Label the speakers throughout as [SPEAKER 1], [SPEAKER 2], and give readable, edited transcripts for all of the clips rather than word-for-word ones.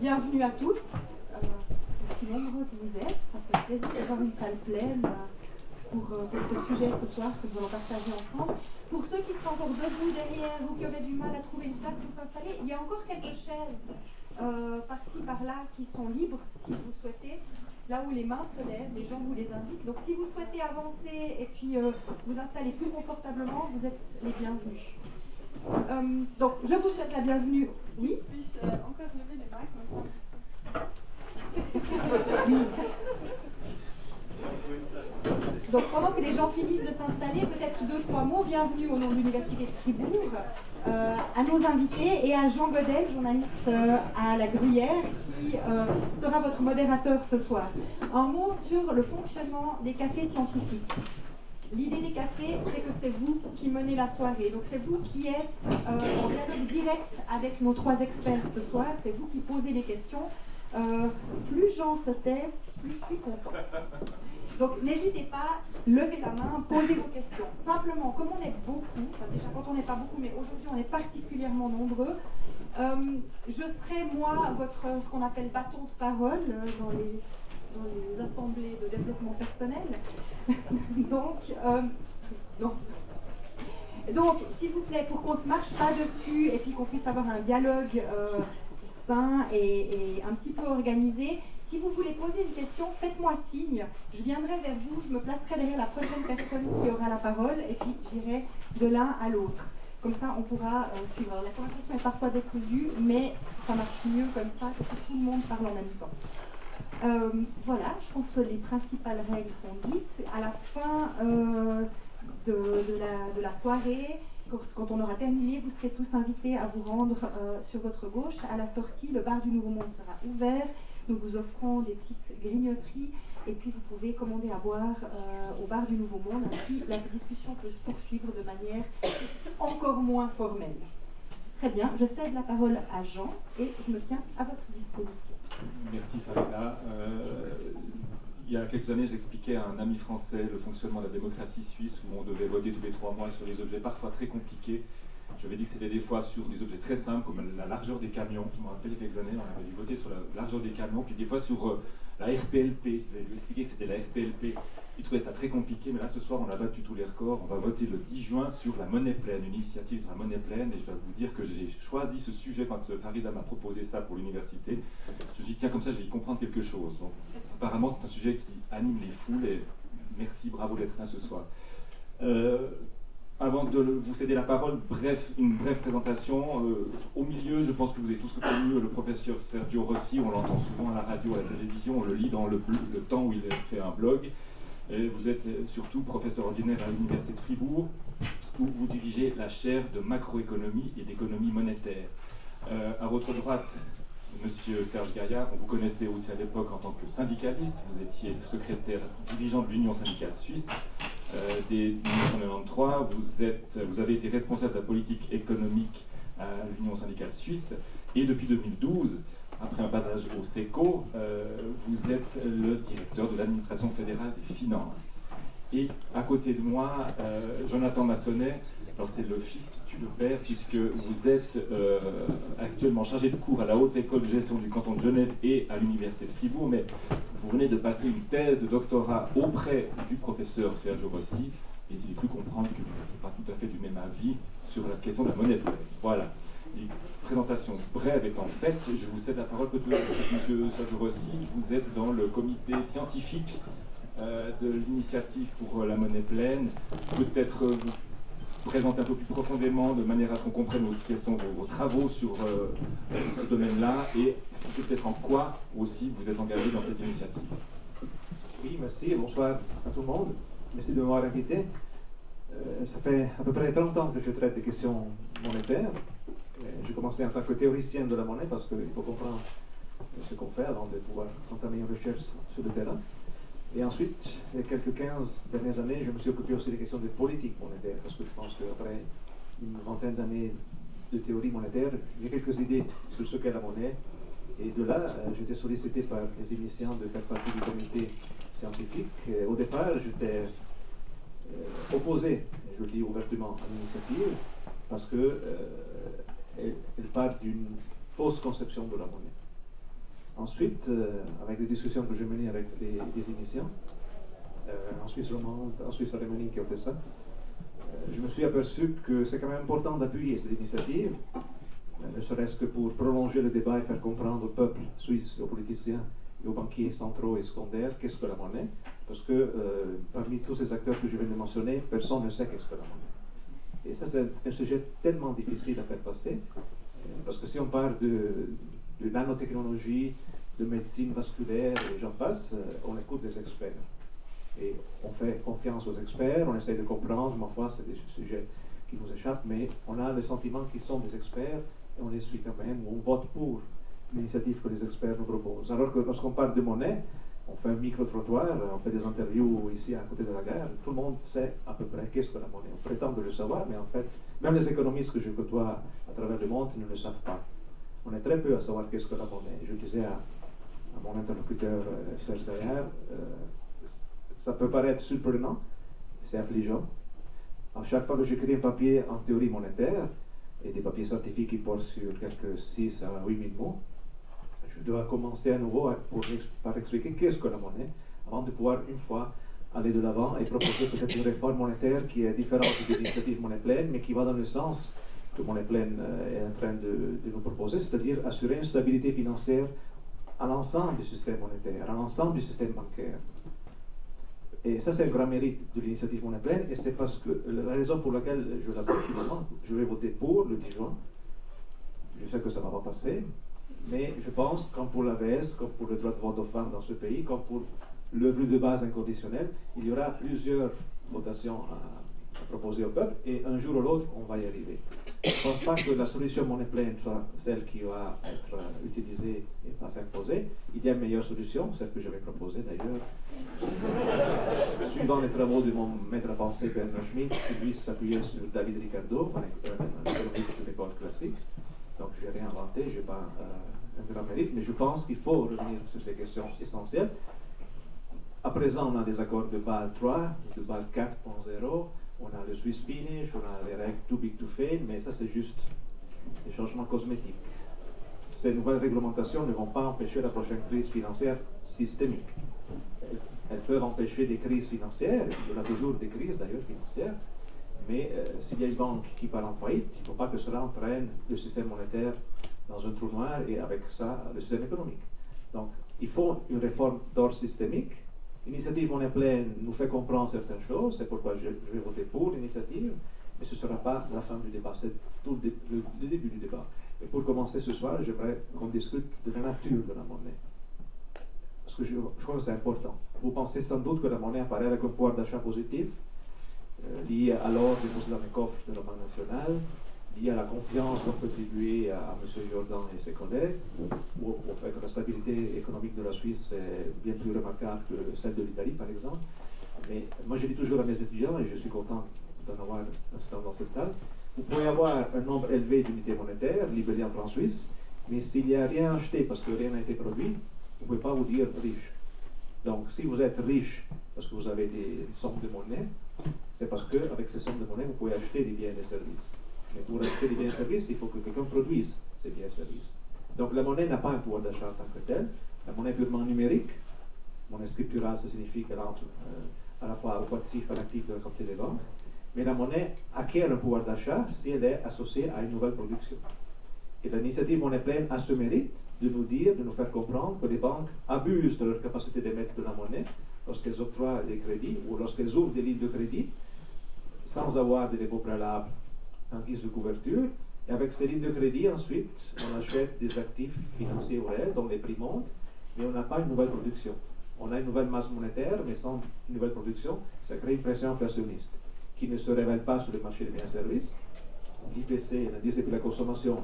[SPEAKER 1] bienvenue à tous, aussi nombreux que vous êtes. Ça fait plaisir d'avoir une salle pleine pour ce sujet ce soir que nous allons partager ensemble. Pour ceux qui seraient encore debout derrière ou qui auraient du mal à trouver une place pour s'installer, il y a encore quelques chaises par-ci, par-là qui sont libres si vous souhaitez. Là où les mains se lèvent, les gens vous les indiquent. Donc si vous souhaitez avancer et puis vous installer plus confortablement, vous êtes les bienvenus. Donc je vous souhaite la bienvenue. Oui.
[SPEAKER 2] Je puisse encore lever les mains comme ça.
[SPEAKER 1] Oui. Donc pendant que les gens finissent de s'installer, peut-être 2-3 mots. Bienvenue au nom de l'Université de Fribourg, à nos invités et à Jean Godel, journaliste à La Gruyère, qui sera votre modérateur ce soir. Un mot sur le fonctionnement des cafés scientifiques. L'idée des cafés, c'est que c'est vous qui menez la soirée. Donc c'est vous qui êtes en dialogue direct avec nos 3 experts ce soir. C'est vous qui posez les questions. Plus Jean se tait, plus je suis contente. Donc n'hésitez pas, levez la main, posez vos questions. Simplement, comme on est beaucoup, enfin déjà quand on n'est pas beaucoup, mais aujourd'hui on est particulièrement nombreux, je serai moi ce qu'on appelle bâton de parole dans les assemblées de développement personnel. Donc, s'il vous plaît, pour qu'on ne se marche pas dessus et puis qu'on puisse avoir un dialogue sain et un petit peu organisé, si vous voulez poser une question, faites-moi signe. Je viendrai vers vous, je me placerai derrière la prochaine personne qui aura la parole et puis j'irai de l'un à l'autre. Comme ça, on pourra suivre. Alors, la conversation est parfois décousue, mais ça marche mieux comme ça que si tout le monde parle en même temps. Voilà, je pense que les principales règles sont dites. À la fin de la soirée, quand on aura terminé, vous serez tous invités à vous rendre sur votre gauche. À la sortie, le bar du Nouveau Monde sera ouvert. Nous vous offrons des petites grignoteries et puis vous pouvez commander à boire au bar du Nouveau Monde. Ainsi, la discussion peut se poursuivre de manière encore moins formelle. Très bien, je cède la parole à Jean et je me tiens à votre disposition.
[SPEAKER 3] Merci Farida. Il y a quelques années, j'expliquais à un ami français le fonctionnement de la démocratie suisse où on devait voter tous les 3 mois sur des objets parfois très compliqués. Je lui ai dit que c'était des fois sur des objets très simples comme la largeur des camions. Je me rappelle il y a quelques années, on avait dû voter sur la largeur des camions, puis des fois sur la RPLP. Je vais lui expliquer que c'était la RPLP. Il trouvait ça très compliqué, mais là ce soir on a battu tous les records. On va voter le 10 juin sur la monnaie pleine, une initiative sur la monnaie pleine. Et je dois vous dire que j'ai choisi ce sujet quand Farida m'a proposé ça pour l'université. Je me suis dit tiens, comme ça je vais y comprendre quelque chose. Donc apparemment c'est un sujet qui anime les foules et merci, bravo d'être là ce soir. Avant de vous céder la parole, une brève présentation. Au milieu, je pense que vous avez tous reconnu le professeur Sergio Rossi. On l'entend souvent à la radio, à la télévision. On le lit dans le temps où il fait un blog. Et vous êtes surtout professeur ordinaire à l'Université de Fribourg, où vous dirigez la chaire de macroéconomie et d'économie monétaire. À votre droite, Monsieur Serge Gaillard, on vous connaissait aussi à l'époque en tant que syndicaliste. Vous étiez secrétaire dirigeant de l'Union syndicale suisse. Dès 1993, vous avez été responsable de la politique économique à l'Union syndicale suisse et depuis 2012, après un passage au SECO, vous êtes le directeur de l'administration fédérale des finances. Et à côté de moi, Jonathan Massonnet, alors c'est le fils qui tue le père puisque vous êtes actuellement chargé de cours à la Haute École de gestion du canton de Genève et à l'Université de Fribourg, mais vous venez de passer une thèse de doctorat auprès du professeur Sergio Rossi, et il est cru comprendre que vous n'étiez pas tout à fait du même avis sur la question de la monnaie pleine. Voilà. Une présentation brève étant faite, je vous cède la parole peut-être monsieur Sergio Rossi. Vous êtes dans le comité scientifique de l'initiative pour la monnaie pleine. Peut-être vous présenter un peu plus profondément, de manière à ce qu'on comprenne aussi quels sont vos travaux sur ce domaine-là et expliquer peut-être en quoi aussi vous êtes engagé dans cette initiative.
[SPEAKER 4] Oui, merci, bonsoir à tout le monde. Merci de m'avoir invité. Ça fait à peu près 30 ans que je traite des questions monétaires. J'ai commencé en tant que théoricien de la monnaie parce qu'il faut comprendre ce qu'on fait avant de pouvoir entamer une recherche sur le terrain. Et ensuite, les quelques 15 dernières années, je me suis occupé aussi des questions de politique monétaire, parce que je pense qu'après une vingtaine d'années de théorie monétaire, j'ai quelques idées sur ce qu'est la monnaie. Et de là, j'étais sollicité par les initiants de faire partie du comité scientifique. Et au départ, j'étais opposé, je le dis ouvertement, à l'initiative, parce qu'elle part d'une fausse conception de la monnaie. Ensuite, avec les discussions que j'ai menées avec les initiants, en Suisse romande, en Suisse alémanique et au Tessin, je me suis aperçu que c'est quand même important d'appuyer cette initiative, ne serait-ce que pour prolonger le débat et faire comprendre au peuple suisse, aux politiciens et aux banquiers centraux et secondaires qu'est-ce que la monnaie, parce que parmi tous ces acteurs que je viens de mentionner, personne ne sait qu'est-ce que la monnaie. Et ça, c'est un sujet tellement difficile à faire passer, parce que si on parle de nanotechnologie, de médecine vasculaire et j'en passe, on écoute des experts. Et on fait confiance aux experts, on essaie de comprendre, mais enfin, c'est des sujets qui nous échappent, mais on a le sentiment qu'ils sont des experts et on les suit quand même, ou on vote pour l'initiative que les experts nous proposent. Alors que lorsqu'on parle de monnaie, on fait un micro-trottoir, on fait des interviews ici à côté de la gare, tout le monde sait à peu près qu'est-ce que la monnaie. On prétend de le savoir, mais en fait, même les économistes que je côtoie à travers le monde ne le savent pas. On est très peu à savoir qu'est-ce que la monnaie. Je disais à mon interlocuteur Serge Gaillard, ça peut paraître surprenant, c'est affligeant. À chaque fois que j'écris un papier en théorie monétaire, et des papiers scientifiques qui portent sur quelques 6 à 8 000 mots, je dois commencer à nouveau par expliquer qu'est-ce que la monnaie, avant de pouvoir une fois aller de l'avant et proposer peut-être une réforme monétaire qui est différente de l'initiative Monnaie Pleine, mais qui va dans le sens que Monnaie Pleine est en train de nous proposer, c'est-à-dire assurer une stabilité financière à l'ensemble du système monétaire, à l'ensemble du système bancaire. Et ça, c'est un grand mérite de l'initiative Monnaie Pleine, et c'est parce que la raison pour laquelle je l'apporte finalement, je vais voter pour le 10 juin. Je sais que ça ne va pas passer, mais je pense, comme pour l'AVS, comme pour le droit de vote aux femmes dans ce pays, comme pour le revenu de base inconditionnel, il y aura plusieurs votations à proposer au peuple, et un jour ou l'autre, on va y arriver. Je ne pense pas que la solution Monnaie Pleine soit celle qui va être utilisée et pas s'imposer. Il y a une meilleure solution, celle que j'avais proposée d'ailleurs, suivant les travaux de mon maître à penser Bernard Schmitt, qui lui s'appuyait sur David Ricardo, un économiste de l'école classique. Donc je n'ai rien inventé, je n'ai pas un grand mérite, mais je pense qu'il faut revenir sur ces questions essentielles. À présent, on a des accords de Bâle 3, de Bâle 4.0, on a le Swiss Finish, on a les règles too big to fail, mais ça c'est juste des changements cosmétiques. Ces nouvelles réglementations ne vont pas empêcher la prochaine crise financière systémique. Elles peuvent empêcher des crises financières, il y en a toujours des crises d'ailleurs financières, mais s'il y a une banque qui part en faillite, il ne faut pas que cela entraîne le système monétaire dans un trou noir et avec ça le système économique. Donc il faut une réforme d'ordre systémique. L'initiative Monnaie Pleine nous fait comprendre certaines choses, c'est pourquoi je vais voter pour l'initiative, mais ce ne sera pas la fin du débat, c'est tout le début du débat. Et pour commencer ce soir, j'aimerais qu'on discute de la nature de la monnaie. Parce que je crois que c'est important. Vous pensez sans doute que la monnaie apparaît avec un pouvoir d'achat positif, lié à l'or déposé dans les coffres de la Banque nationale, lié à la confiance qu'on peut attribuer à M. Jordan et ses collègues, ou au fait que la stabilité économique de la Suisse est bien plus remarquable que celle de l'Italie, par exemple. Mais moi, je dis toujours à mes étudiants, et je suis content d'en avoir un certain dans cette salle, vous pouvez avoir un nombre élevé d'unités monétaires, libellées en francs suisses, mais s'il n'y a rien acheté parce que rien n'a été produit, vous ne pouvez pas vous dire riche. Donc, si vous êtes riche parce que vous avez des sommes de monnaie, c'est parce qu'avec ces sommes de monnaie, vous pouvez acheter des biens et des services. Mais pour acheter des biens et services, il faut que quelqu'un produise ces biens et services. Donc la monnaie n'a pas un pouvoir d'achat en tant que tel. La monnaie est purement numérique. Monnaie scripturale, ça signifie qu'elle entre à la fois au passif et à l'actif de la quantité des banques. Mais la monnaie acquiert un pouvoir d'achat si elle est associée à une nouvelle production. Et l'initiative Monnaie Pleine a ce mérite de nous dire, de nous faire comprendre que les banques abusent de leur capacité d'émettre de la monnaie lorsqu'elles octroient des crédits ou lorsqu'elles ouvrent des lignes de crédit sans avoir de dépôt préalable en guise de couverture. Et avec ces lignes de crédit, ensuite, on achète des actifs financiers réels dont les prix montent, mais on n'a pas une nouvelle production. On a une nouvelle masse monétaire, mais sans une nouvelle production, ça crée une pression inflationniste qui ne se révèle pas sur le marché des biens et services. L'IPC, l'indice de prix de la consommation,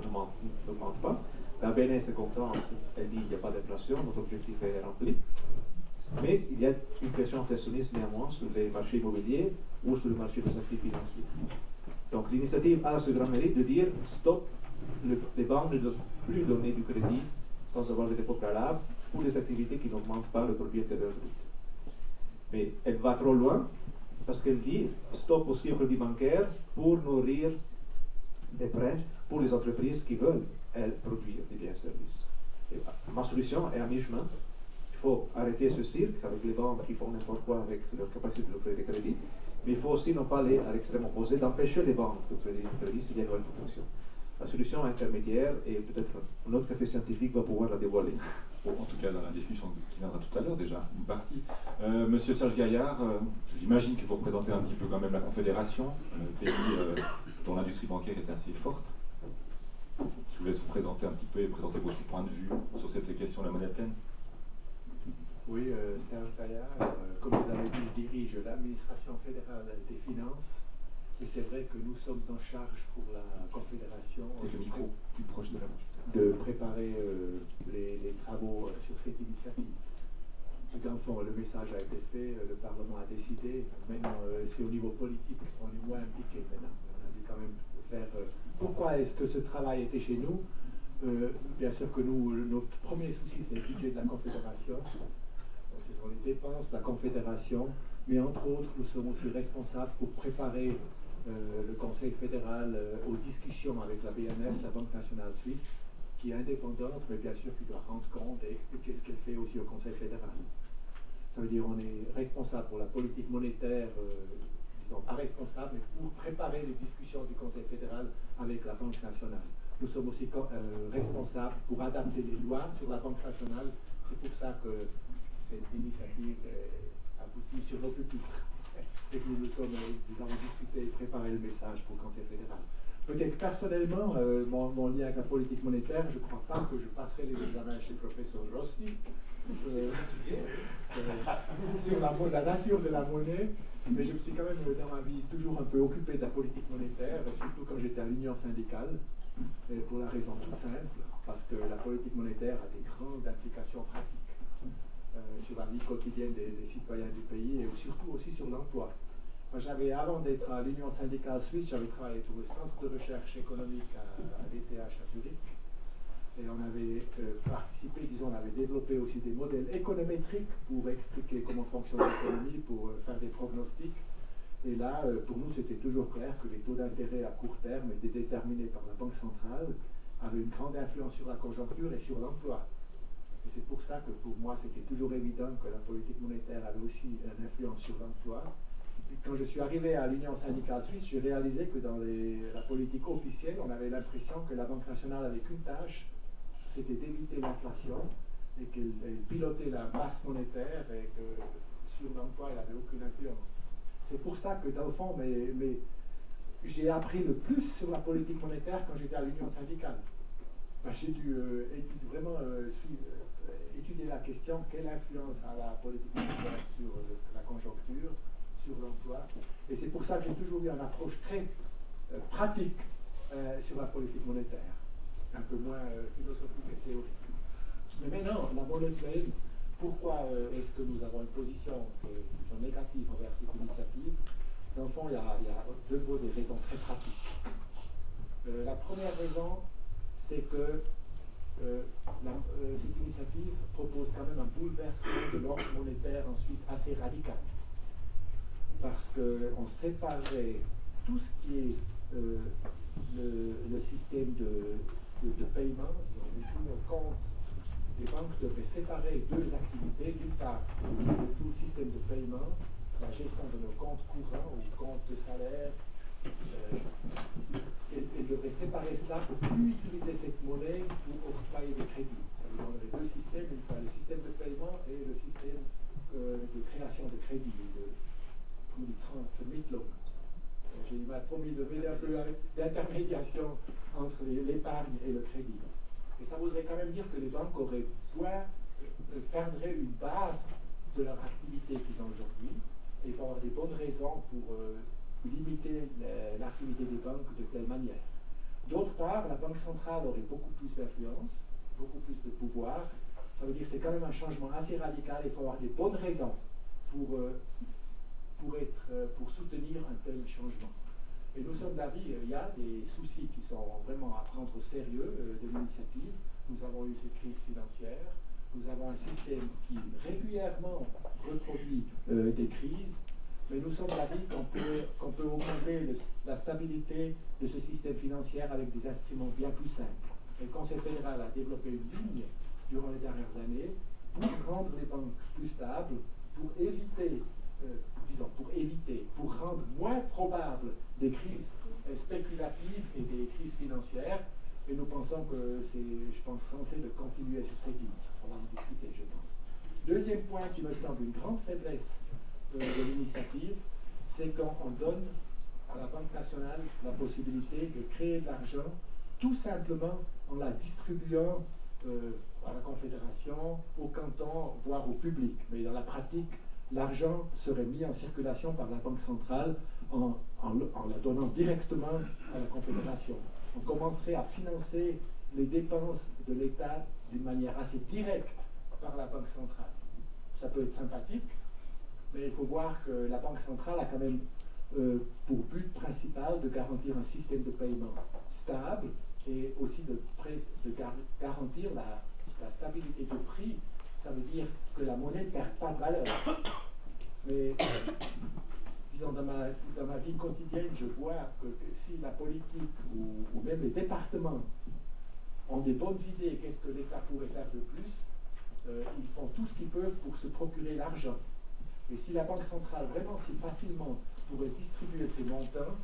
[SPEAKER 4] n'augmente pas. La BNS est contente, elle dit qu'il n'y a pas d'inflation, notre objectif est rempli. Mais il y a une pression inflationniste néanmoins sur les marchés immobiliers ou sur le marché des actifs financiers. Donc l'initiative a ce grand mérite de dire stop, les banques ne doivent plus donner du crédit sans avoir de dépôt préalable pour des activités qui n'augmentent pas le produit intérieur brut. Mais elle va trop loin parce qu'elle dit stop aussi au crédit bancaire pour nourrir des prêts pour les entreprises qui veulent, elles, produire des biens et services. Et ma solution est à mi-chemin. Il faut arrêter ce cirque avec les banques qui font n'importe quoi avec leur capacité d'offrir des crédits, mais il faut aussi non pas aller à l'extrême opposé, d'empêcher les banques d'offrir des crédits s'il y a une nouvelle protection. La solution intermédiaire, et peut-être un autre café scientifique va pouvoir la dévoiler.
[SPEAKER 3] Bon, en tout cas, dans la discussion qui viendra tout à l'heure, déjà, une partie. Monsieur Serge Gaillard, j'imagine que vous représentez un petit peu quand même la Confédération, pays dont l'industrie bancaire est assez forte. Je vous laisse vous présenter un petit peu et présenter votre point de vue sur cette question de la monnaie pleine.
[SPEAKER 5] Oui, Serge Gaillard, comme vous l'avez dit, je dirige l'administration fédérale des finances. Et c'est vrai que nous sommes en charge pour la Confédération
[SPEAKER 3] Avec le micro plus proche de la bouche.
[SPEAKER 5] de préparer les travaux sur cette initiative. Dans le fond, le message a été fait, le Parlement a décidé. Maintenant, c'est au niveau politique, on est moins impliqué maintenant. On a dû quand même faire. Pourquoi est-ce que ce travail était chez nous? Bien sûr que nous, notre premier souci, c'est le budget de la Confédération. Ce sont les dépenses de la Confédération. Mais entre autres, nous sommes aussi responsables pour préparer le Conseil fédéral aux discussions avec la BNS, la Banque nationale suisse, qui est indépendante, mais bien sûr qui doit rendre compte et expliquer ce qu'elle fait aussi au Conseil fédéral. Ça veut dire qu'on est responsable pour la politique monétaire, disons pas responsable, mais pour préparer les discussions du Conseil fédéral avec la Banque nationale. Nous sommes aussi responsables pour adapter les lois sur la Banque nationale. C'est pour ça que cette initiative aboutit sur nos pupitres. Et que nous avons discuté et préparé le message pour le Conseil fédéral. Peut-être personnellement, mon lien avec la politique monétaire, je ne crois pas que je passerai les examens chez le professeur Rossi sur la nature de la monnaie, mais je me suis quand même dans ma vie toujours un peu occupé de la politique monétaire, surtout quand j'étais à l'Union syndicale, pour la raison toute simple, parce que la politique monétaire a des grandes implications pratiques sur la vie quotidienne des citoyens du pays et surtout aussi sur l'emploi. Avant d'être à l'Union syndicale suisse, j'avais travaillé pour le Centre de recherche économique à l'ETH à Zurich. Et on avait participé, disons, on avait développé aussi des modèles économétriques pour expliquer comment fonctionne l'économie, pour faire des pronostics. Et là, pour nous, c'était toujours clair que les taux d'intérêt à court terme étaient déterminés par la Banque centrale, avaient une grande influence sur la conjoncture et sur l'emploi. Et c'est pour ça que pour moi, c'était toujours évident que la politique monétaire avait aussi une influence sur l'emploi. Quand je suis arrivé à l'Union syndicale suisse, j'ai réalisé que dans la politique officielle, on avait l'impression que la Banque nationale avait qu'une tâche, c'était d'éviter l'inflation et qu'elle pilotait la masse monétaire et que sur l'emploi, elle n'avait aucune influence. C'est pour ça que dans le fond, j'ai appris le plus sur la politique monétaire quand j'étais à l'Union syndicale. J'ai dû vraiment étudier la question, quelle influence a la politique monétaire sur la conjoncture, sur l'emploi. Et c'est pour ça que j'ai toujours eu une approche très pratique sur la politique monétaire, un peu moins philosophique et théorique. Mais maintenant, la monnaie pleine, pourquoi est-ce que nous avons une position négative envers cette initiative? Dans le fond, il y a de nouveau des raisons très pratiques. La première raison, c'est que cette initiative propose quand même un bouleversement de l'ordre monétaire en Suisse assez radical. Parce qu'on séparerait tout ce qui est le système de paiement, disons, nos comptes. Les banques devraient séparer deux activités. D'une part, tout le système de paiement, la gestion de nos comptes courants ou comptes de salaire. Elles devraient séparer cela pour plus utiliser cette monnaie pour octroyer des crédits. On aurait deux systèmes, une fois le système de paiement et le système de création de crédit, comme dit Vermittlung. J'ai promis de mêler un peu l'intermédiation entre l'épargne et le crédit. Et ça voudrait quand même dire que les banques perdraient une base de leur activité qu'ils ont aujourd'hui. Et il faut avoir des bonnes raisons pour limiter l'activité des banques de telle manière. D'autre part, la Banque centrale aurait beaucoup plus d'influence, beaucoup plus de pouvoir. Ça veut dire que c'est quand même un changement assez radical. Il faut avoir des bonnes raisons pour soutenir un tel changement. Et nous sommes d'avis, il y a des soucis qui sont vraiment à prendre au sérieux de l'initiative. Nous avons eu cette crise financière, nous avons un système qui régulièrement reproduit des crises, mais nous sommes d'avis qu'on peut augmenter la stabilité de ce système financier avec des instruments bien plus simples. Et le Conseil fédéral a développé une ligne durant les dernières années pour rendre les banques plus stables, pour éviter, pour rendre moins probable des crises spéculatives et des crises financières. Et nous pensons que c'est, je pense, censé de continuer sur cette ligne. On va en discuter, je pense. Deuxième point qui me semble une grande faiblesse de l'initiative, c'est quand on donne à la Banque nationale la possibilité de créer de l'argent tout simplement en la distribuant à la Confédération, au canton, voire au public. Mais dans la pratique, l'argent serait mis en circulation par la Banque centrale en la donnant directement à la Confédération. On commencerait à financer les dépenses de l'État d'une manière assez directe par la Banque centrale. Ça peut être sympathique, mais il faut voir que la Banque centrale a quand même pour but principal de garantir un système de paiement stable et aussi de garantir la stabilité de prix. Ça veut dire que la monnaie ne perd pas de valeur. Mais disons, dans ma vie quotidienne, je vois que si la politique ou même les départements ont des bonnes idées, qu'est-ce que l'État pourrait faire de plus, ils font tout ce qu'ils peuvent pour se procurer l'argent. Et si la Banque centrale, vraiment si facilement, pourrait distribuer ces montants,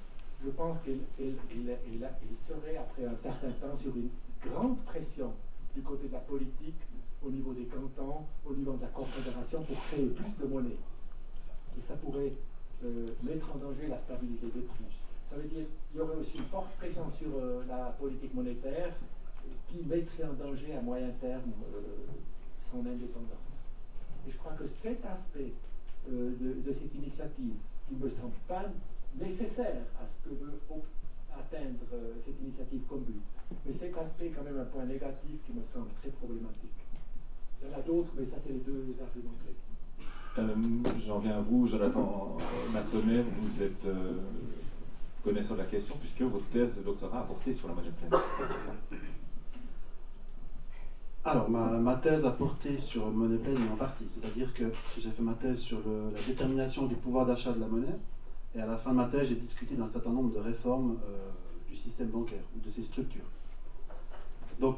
[SPEAKER 5] je pense qu'elle serait, après un certain temps, sur une grande pression du côté de la politique, au niveau des cantons, au niveau de la Confédération, pour créer plus de monnaie. Et ça pourrait mettre en danger la stabilité des prix. Ça veut dire qu'il y aurait aussi une forte pression sur la politique monétaire qui mettrait en danger à moyen terme son indépendance. Et je crois que cet aspect de cette initiative, qui ne me semble pas nécessaire à ce que veut atteindre cette initiative comme but, mais cet aspect est quand même un point négatif qui me semble très problématique. Il y en a d'autres, mais ça c'est les deux arguments clés.
[SPEAKER 3] J'en viens à vous, Jonathan Massonnet, vous êtes connaisseur de la question puisque votre thèse de doctorat a porté sur la monnaie pleine. C'est ça?
[SPEAKER 6] Alors, ma thèse a porté sur monnaie pleine en partie, c'est-à-dire que j'ai fait ma thèse sur la détermination du pouvoir d'achat de la monnaie, et à la fin de ma thèse, j'ai discuté d'un certain nombre de réformes du système bancaire, ou de ses structures. Donc,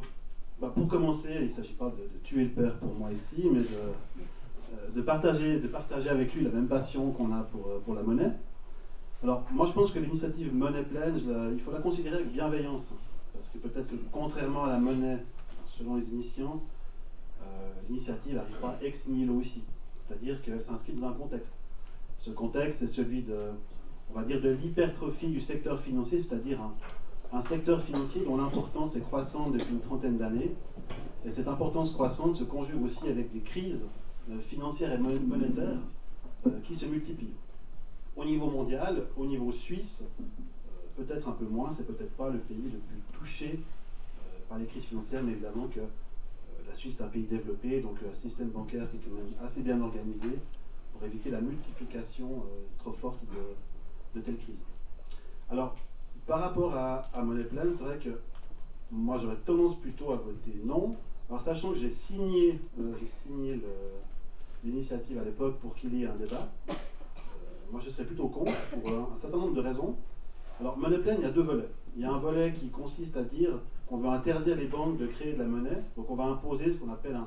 [SPEAKER 6] pour commencer, il ne s'agit pas de tuer le père pour moi ici, mais de partager avec lui la même passion qu'on a pour la monnaie. Alors, moi je pense que l'initiative monnaie pleine, il faut la considérer avec bienveillance, parce que peut-être que contrairement à la monnaie, selon les initiants, l'initiative n'arrive pas ex nihilo ici, c'est-à-dire qu'elle s'inscrit dans un contexte. Ce contexte, c'est celui on va dire, de l'hypertrophie du secteur financier, c'est-à-dire un secteur financier dont l'importance est croissante depuis une trentaine d'années, et cette importance croissante se conjugue aussi avec des crises financières et monétaires qui se multiplient. Au niveau mondial, au niveau suisse, peut-être un peu moins, c'est peut-être pas le pays le plus touché par les crises financières, mais évidemment que la Suisse est un pays développé, donc un système bancaire qui est quand même assez bien organisé pour éviter la multiplication trop forte de telles crises. Alors, par rapport à monnaie pleine, c'est vrai que moi j'aurais tendance plutôt à voter non. Alors, sachant que j'ai signé l'initiative à l'époque pour qu'il y ait un débat, moi je serais plutôt contre pour un certain nombre de raisons. Alors, monnaie pleine, il y a deux volets. Il y a un volet qui consiste à dire qu'on veut interdire les banques de créer de la monnaie, donc on va imposer ce qu'on appelle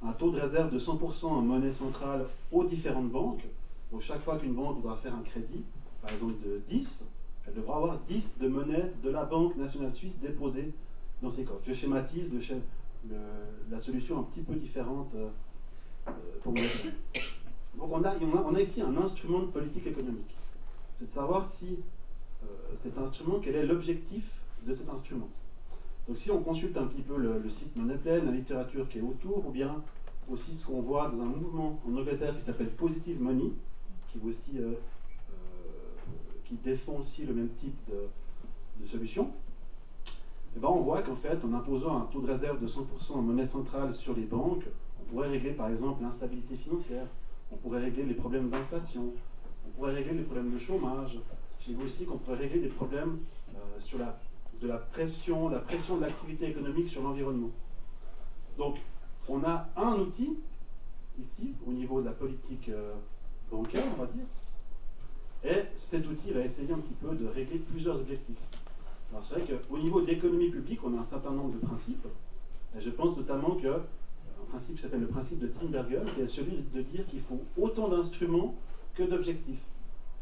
[SPEAKER 6] un taux de réserve de 100% en monnaie centrale aux différentes banques. Donc chaque fois qu'une banque voudra faire un crédit, par exemple de 10, elle devra avoir 10 de monnaie de la Banque nationale suisse déposée dans ses coffres. Je schématise la solution un petit peu différente pour monnaie pleine. Donc on a ici un instrument de politique économique. C'est de savoir si cet instrument, quel est l'objectif de cet instrument. Donc si on consulte un petit peu le site Monnaie Pleine, la littérature qui est autour, ou bien aussi ce qu'on voit dans un mouvement en Angleterre qui s'appelle Positive Money, qui défend aussi le même type de solution, et ben on voit qu'en fait, en imposant un taux de réserve de 100% en monnaie centrale sur les banques, on pourrait régler par exemple l'instabilité financière, on pourrait régler les problèmes d'inflation, on pourrait régler les problèmes de chômage. J'ai vu aussi qu'on pourrait régler des problèmes sur la pression de l'activité économique sur l'environnement. Donc, on a un outil, ici, au niveau de la politique bancaire, on va dire, et cet outil va essayer un petit peu de régler plusieurs objectifs. Alors, c'est vrai qu'au niveau de l'économie publique, on a un certain nombre de principes, et je pense notamment que principe qui s'appelle le principe de Tinbergen, qui est celui de dire qu'il faut autant d'instruments que d'objectifs.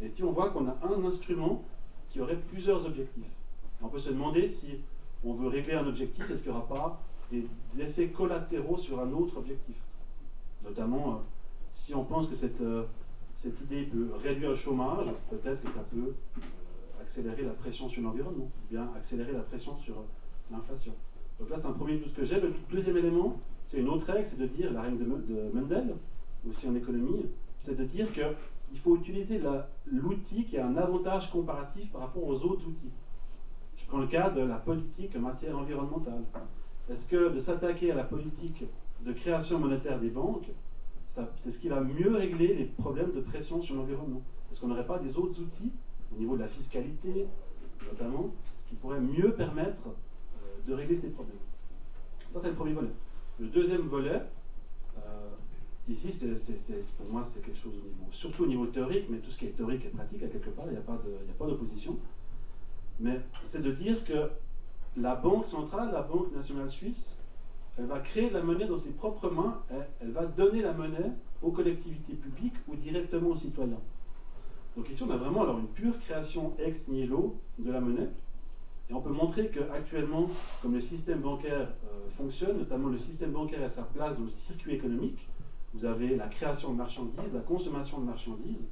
[SPEAKER 6] Et si on voit qu'on a un instrument qui aurait plusieurs objectifs, on peut se demander si on veut régler un objectif, est-ce qu'il n'y aura pas des effets collatéraux sur un autre objectif. Notamment, si on pense que cette idée peut réduire le chômage, peut-être que ça peut accélérer la pression sur l'environnement, ou bien accélérer la pression sur l'inflation. Donc là, c'est un premier doute que j'ai. Le deuxième élément, c'est une autre règle, c'est de dire, la règle de Mendel, aussi en économie, c'est de dire qu'il faut utiliser l'outil qui a un avantage comparatif par rapport aux autres outils. Je prends le cas de la politique en matière environnementale. Est-ce que de s'attaquer à la politique de création monétaire des banques, c'est ce qui va mieux régler les problèmes de pression sur l'environnement? Est-ce qu'on n'aurait pas des autres outils, au niveau de la fiscalité notamment, qui pourraient mieux permettre de régler ces problèmes? Ça, c'est le premier volet. Le deuxième volet, ici, pour moi, c'est quelque chose surtout au niveau théorique, mais tout ce qui est théorique et pratique, à quelque part, il n'y a pas d'opposition. Mais c'est de dire que la Banque centrale, la Banque nationale suisse, elle va créer de la monnaie dans ses propres mains, elle va donner la monnaie aux collectivités publiques ou directement aux citoyens. Donc ici, on a vraiment alors une pure création ex nihilo de la monnaie. Et on peut montrer qu'actuellement, comme le système bancaire fonctionne, notamment le système bancaire a sa place dans le circuit économique, vous avez la création de marchandises, la consommation de marchandises,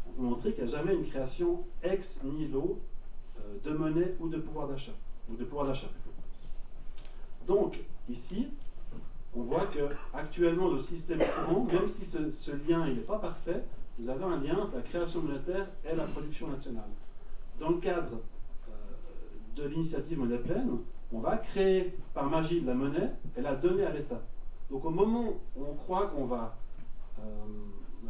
[SPEAKER 6] on peut montrer qu'il n'y a jamais une création ex nihilo de monnaie ou de pouvoir d'achat, ou de pouvoir d'achat plutôt. Donc, ici, on voit qu'actuellement, dans le système courant, même si ce lien n'est pas parfait, vous avez un lien entre la création monétaire et la production nationale. Dans le cadre de l'initiative monnaie pleine, on va créer par magie de la monnaie et la donner à l'État. Donc au moment où on croit qu'on va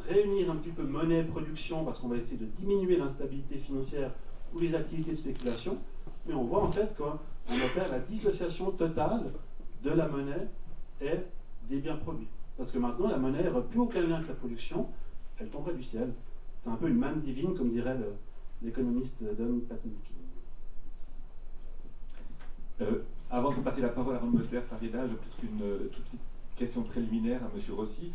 [SPEAKER 6] réunir un petit peu monnaie et production parce qu'on va essayer de diminuer l'instabilité financière ou les activités de spéculation, mais on voit en fait qu'on opère la dissociation totale de la monnaie et des biens produits. Parce que maintenant, la monnaie n'aurait plus aucun lien avec la production, elle tomberait du ciel. C'est un peu une manne divine, comme dirait l'économiste Don Patnick.
[SPEAKER 3] Avant de passer la parole à Remoteur Farida, j'ai peut-être une toute petite question préliminaire à M. Rossi.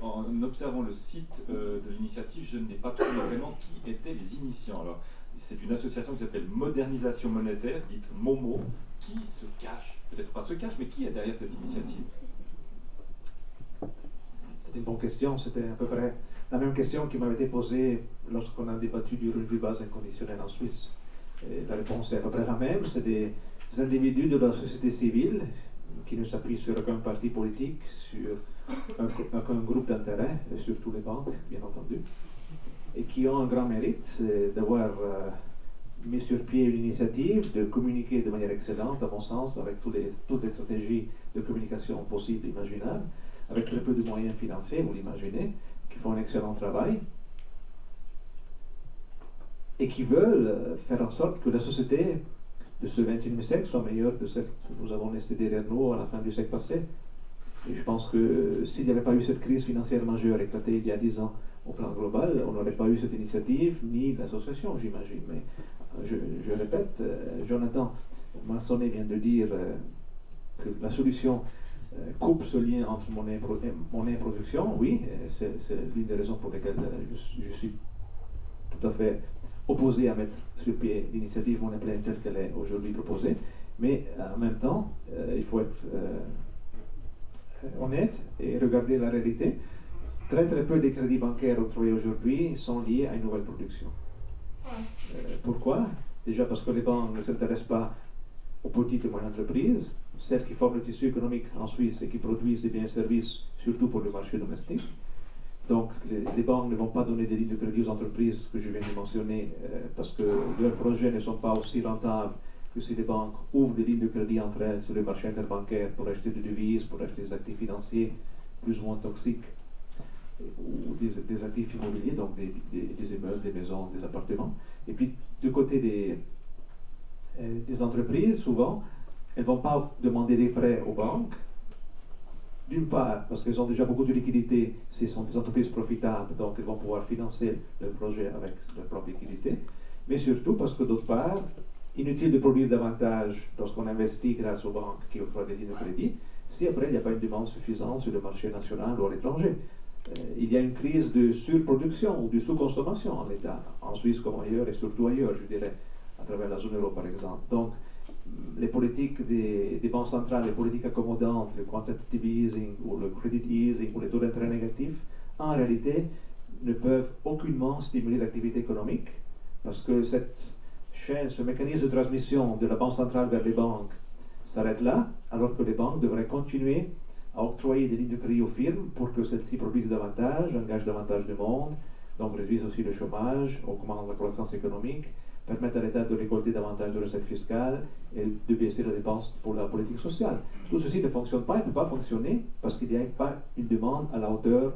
[SPEAKER 3] En observant le site de l'initiative, je n'ai pas trouvé vraiment qui étaient les initiants. Alors, c'est une association qui s'appelle Modernisation Monétaire, dite MOMO, qui se cache, peut-être pas se cache, mais qui est derrière cette initiative?
[SPEAKER 4] C'est une bonne question. C'était à peu près la même question qui m'avait été posée lorsqu'on a débattu du revenu de base inconditionnel en Suisse. Et la réponse est à peu près la même. C'est des individus de la société civile qui ne s'appuient sur aucun parti politique, sur aucun groupe d'intérêt, surtout les banques, bien entendu, et qui ont un grand mérite d'avoir mis sur pied une initiative, de communiquer de manière excellente, à mon sens, avec toutes les stratégies de communication possibles et imaginables, avec très peu de moyens financiers, vous l'imaginez, qui font un excellent travail, et qui veulent faire en sorte que la société de ce XXIe siècle soit meilleure que celle que nous avons laissée derrière nous à la fin du siècle passé. Et je pense que s'il n'y avait pas eu cette crise financière majeure éclatée il y a 10 ans au plan global, on n'aurait pas eu cette initiative ni l'association, j'imagine. Mais je répète, Jonathan Mansonnet vient de dire que la solution coupe ce lien entre monnaie et production. Oui, c'est l'une des raisons pour lesquelles je suis tout à fait opposé à mettre sur pied l'initiative monnaie pleine telle qu'elle est aujourd'hui proposée. Mais en même temps, il faut être honnête et regarder la réalité. Très très peu des crédits bancaires octroyés aujourd'hui sont liés à une nouvelle production. Pourquoi? Déjà parce que les banques ne s'intéressent pas aux petites et moyennes entreprises, celles qui forment le tissu économique en Suisse et qui produisent des biens et services, surtout pour le marché domestique. Donc les banques ne vont pas donner des lignes de crédit aux entreprises que je viens de mentionner parce que leurs projets ne sont pas aussi rentables que si les banques ouvrent des lignes de crédit entre elles sur le marché interbancaire pour acheter des devises, pour acheter des actifs financiers plus ou moins toxiques ou des actifs immobiliers, donc des immeubles, des maisons, des appartements. Et puis du côté des entreprises, souvent, elles ne vont pas demander des prêts aux banques. D'une part, parce qu'elles ont déjà beaucoup de liquidités, ce sont des entreprises profitables, donc elles vont pouvoir financer leur projet avec leur propre liquidité. Mais surtout parce que d'autre part, inutile de produire davantage lorsqu'on investit grâce aux banques qui octroient des lignes de crédit, si après il n'y a pas une demande suffisante sur le marché national ou à l'étranger. Il y a une crise de surproduction ou de sous-consommation en État, en Suisse comme ailleurs et surtout ailleurs, je dirais, à travers la zone euro par exemple. Donc, les politiques des banques centrales, les politiques accommodantes, le quantitative easing ou le credit easing ou les taux d'intérêt négatifs, en réalité, ne peuvent aucunement stimuler l'activité économique parce que cette chaîne, ce mécanisme de transmission de la banque centrale vers les banques s'arrête là, alors que les banques devraient continuer à octroyer des lignes de crédit aux firmes pour que celles-ci produisent davantage, engagent davantage de monde, donc réduisent aussi le chômage, augmentent la croissance économique, permettent à l'État de récolter davantage de recettes fiscales et de baisser les dépenses pour la politique sociale. Tout ceci ne fonctionne pas, il ne peut pas fonctionner parce qu'il n'y a pas une demande à la hauteur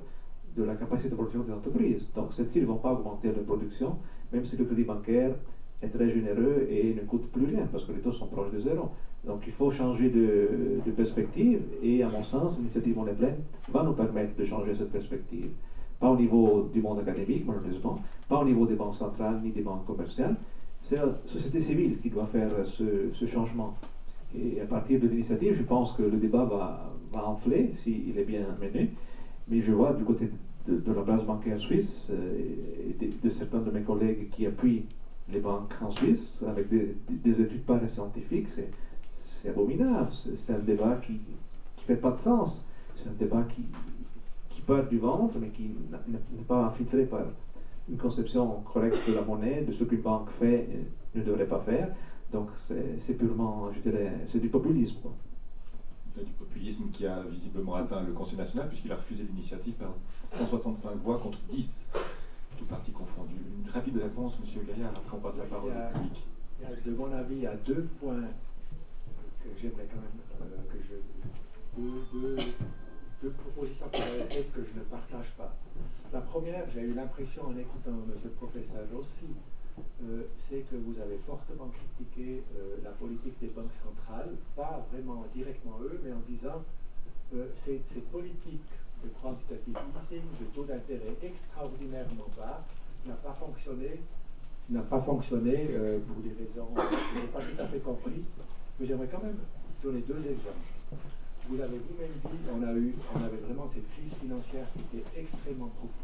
[SPEAKER 4] de la capacité de production des entreprises. Donc celles-ci ne vont pas augmenter leur production, même si le crédit bancaire est très généreux et ne coûte plus rien parce que les taux sont proches de zéro. Donc il faut changer de perspective et à mon sens, l'initiative Monnaie Pleine va nous permettre de changer cette perspective. Pas au niveau du monde académique, malheureusement, pas au niveau des banques centrales ni des banques commerciales. C'est la société civile qui doit faire ce changement. Et à partir de l'initiative, je pense que le débat va enfler s'il est bien mené. Mais je vois du côté de la base bancaire suisse et de certains de mes collègues qui appuient les banques en Suisse avec des études parascientifiques, c'est abominable. C'est un débat qui ne fait pas de sens. C'est un débat qui part du ventre, mais qui n'est pas infiltré par une conception correcte de la monnaie, de ce qu'une banque fait et ne devrait pas faire. Donc c'est purement, je dirais, c'est du populisme, quoi.
[SPEAKER 3] Du populisme qui a visiblement atteint le Conseil national puisqu'il a refusé l'initiative par 165 voix contre 10, tout parti confondu. Une rapide réponse, M. Gaillard, après on passe la parole au public.
[SPEAKER 5] De mon avis, il y a 2 points que j'aimerais quand même deux propositions que vous avez faites que je ne partage pas. La première, j'ai eu l'impression en écoutant M. le professeur aussi, c'est que vous avez fortement critiqué la politique des banques centrales, pas vraiment directement eux, mais en disant cette politique de quantitative easing, de taux d'intérêt extraordinairement bas, n'a pas fonctionné pour des raisons que je n'ai pas tout à fait compris, mais j'aimerais quand même donner 2 exemples. Vous l'avez vous-même dit, on avait vraiment cette crise financière qui était extrêmement profonde.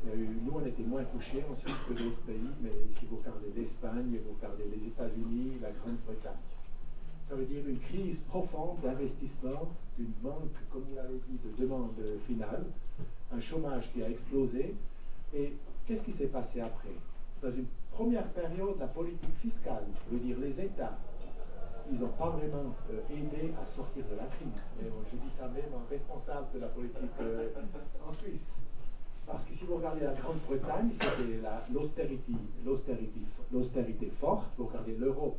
[SPEAKER 5] Nous, on était moins touchés en Suisse que d'autres pays, mais si vous regardez l'Espagne, vous regardez les États-Unis, la Grande-Bretagne, ça veut dire une crise profonde d'investissement, une manque, comme vous l'avez dit, de demande finale, un chômage qui a explosé. Et qu'est-ce qui s'est passé après? Dans une première période, la politique fiscale, veut dire les États, ils n'ont pas vraiment aidé à sortir de la crise. Et je dis ça même en responsable de la politique en Suisse. Parce que si vous regardez la Grande-Bretagne, c'était l'austérité forte. Vous regardez l'Europe.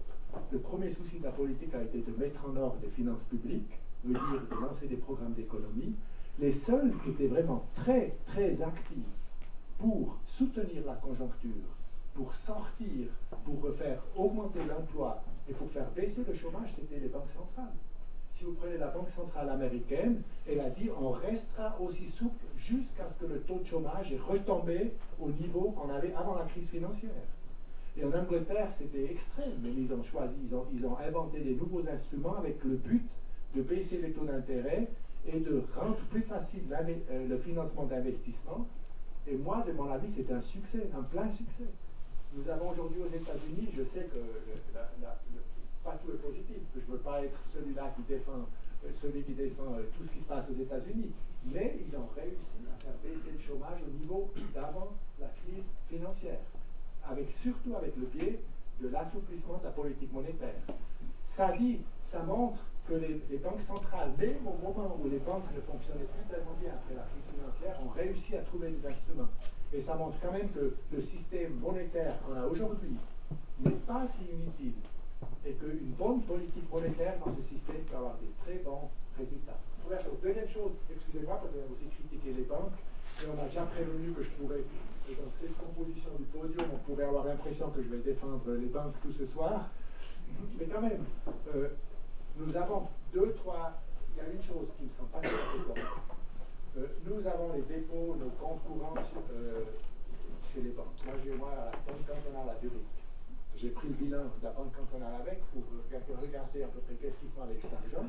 [SPEAKER 5] Le premier souci de la politique a été de mettre en ordre des finances publiques, veut dire de lancer des programmes d'économie. Les seuls qui étaient vraiment très, très actifs pour soutenir la conjoncture, pour sortir, pour faire augmenter l'emploi et pour faire baisser le chômage, c'était les banques centrales. Si vous prenez la Banque centrale américaine, elle a dit on restera aussi souple jusqu'à ce que le taux de chômage est retombé au niveau qu'on avait avant la crise financière. Et en Angleterre, c'était extrême, mais ils ont choisi, ils ont inventé des nouveaux instruments avec le but de baisser les taux d'intérêt et de rendre plus facile le financement d'investissement. Et moi, de mon avis, c'est un succès, un plein succès. Nous avons aujourd'hui aux États-Unis, je sais que pas tout est positif, je ne veux pas être celui qui défend tout ce qui se passe aux États-Unis, mais ils ont réussi à faire baisser le chômage au niveau d'avant la crise financière, surtout avec le biais de l'assouplissement de la politique monétaire. Ça montre que les banques centrales, même au moment où les banques ne fonctionnaient plus tellement bien après la crise financière, ont réussi à trouver des instruments. Et ça montre quand même que le système monétaire qu'on a aujourd'hui n'est pas si inutile et qu'une bonne politique monétaire dans ce système peut avoir des très bons résultats. Première chose. Deuxième chose, excusez-moi parce que j'ai aussi critiqué les banques, et on m'a déjà prévenu que je pourrais, dans cette composition du podium, on pourrait avoir l'impression que je vais défendre les banques tout ce soir. Mais quand même, nous avons il y a une chose qui ne me semble pas tout à fait correcte. Nous avons les dépôts, nos comptes courants chez les banques. Moi, à la banque cantonale à Zurich, j'ai pris le bilan de la banque cantonale avec pour regarder à peu près qu'est-ce qu'ils font avec cet argent.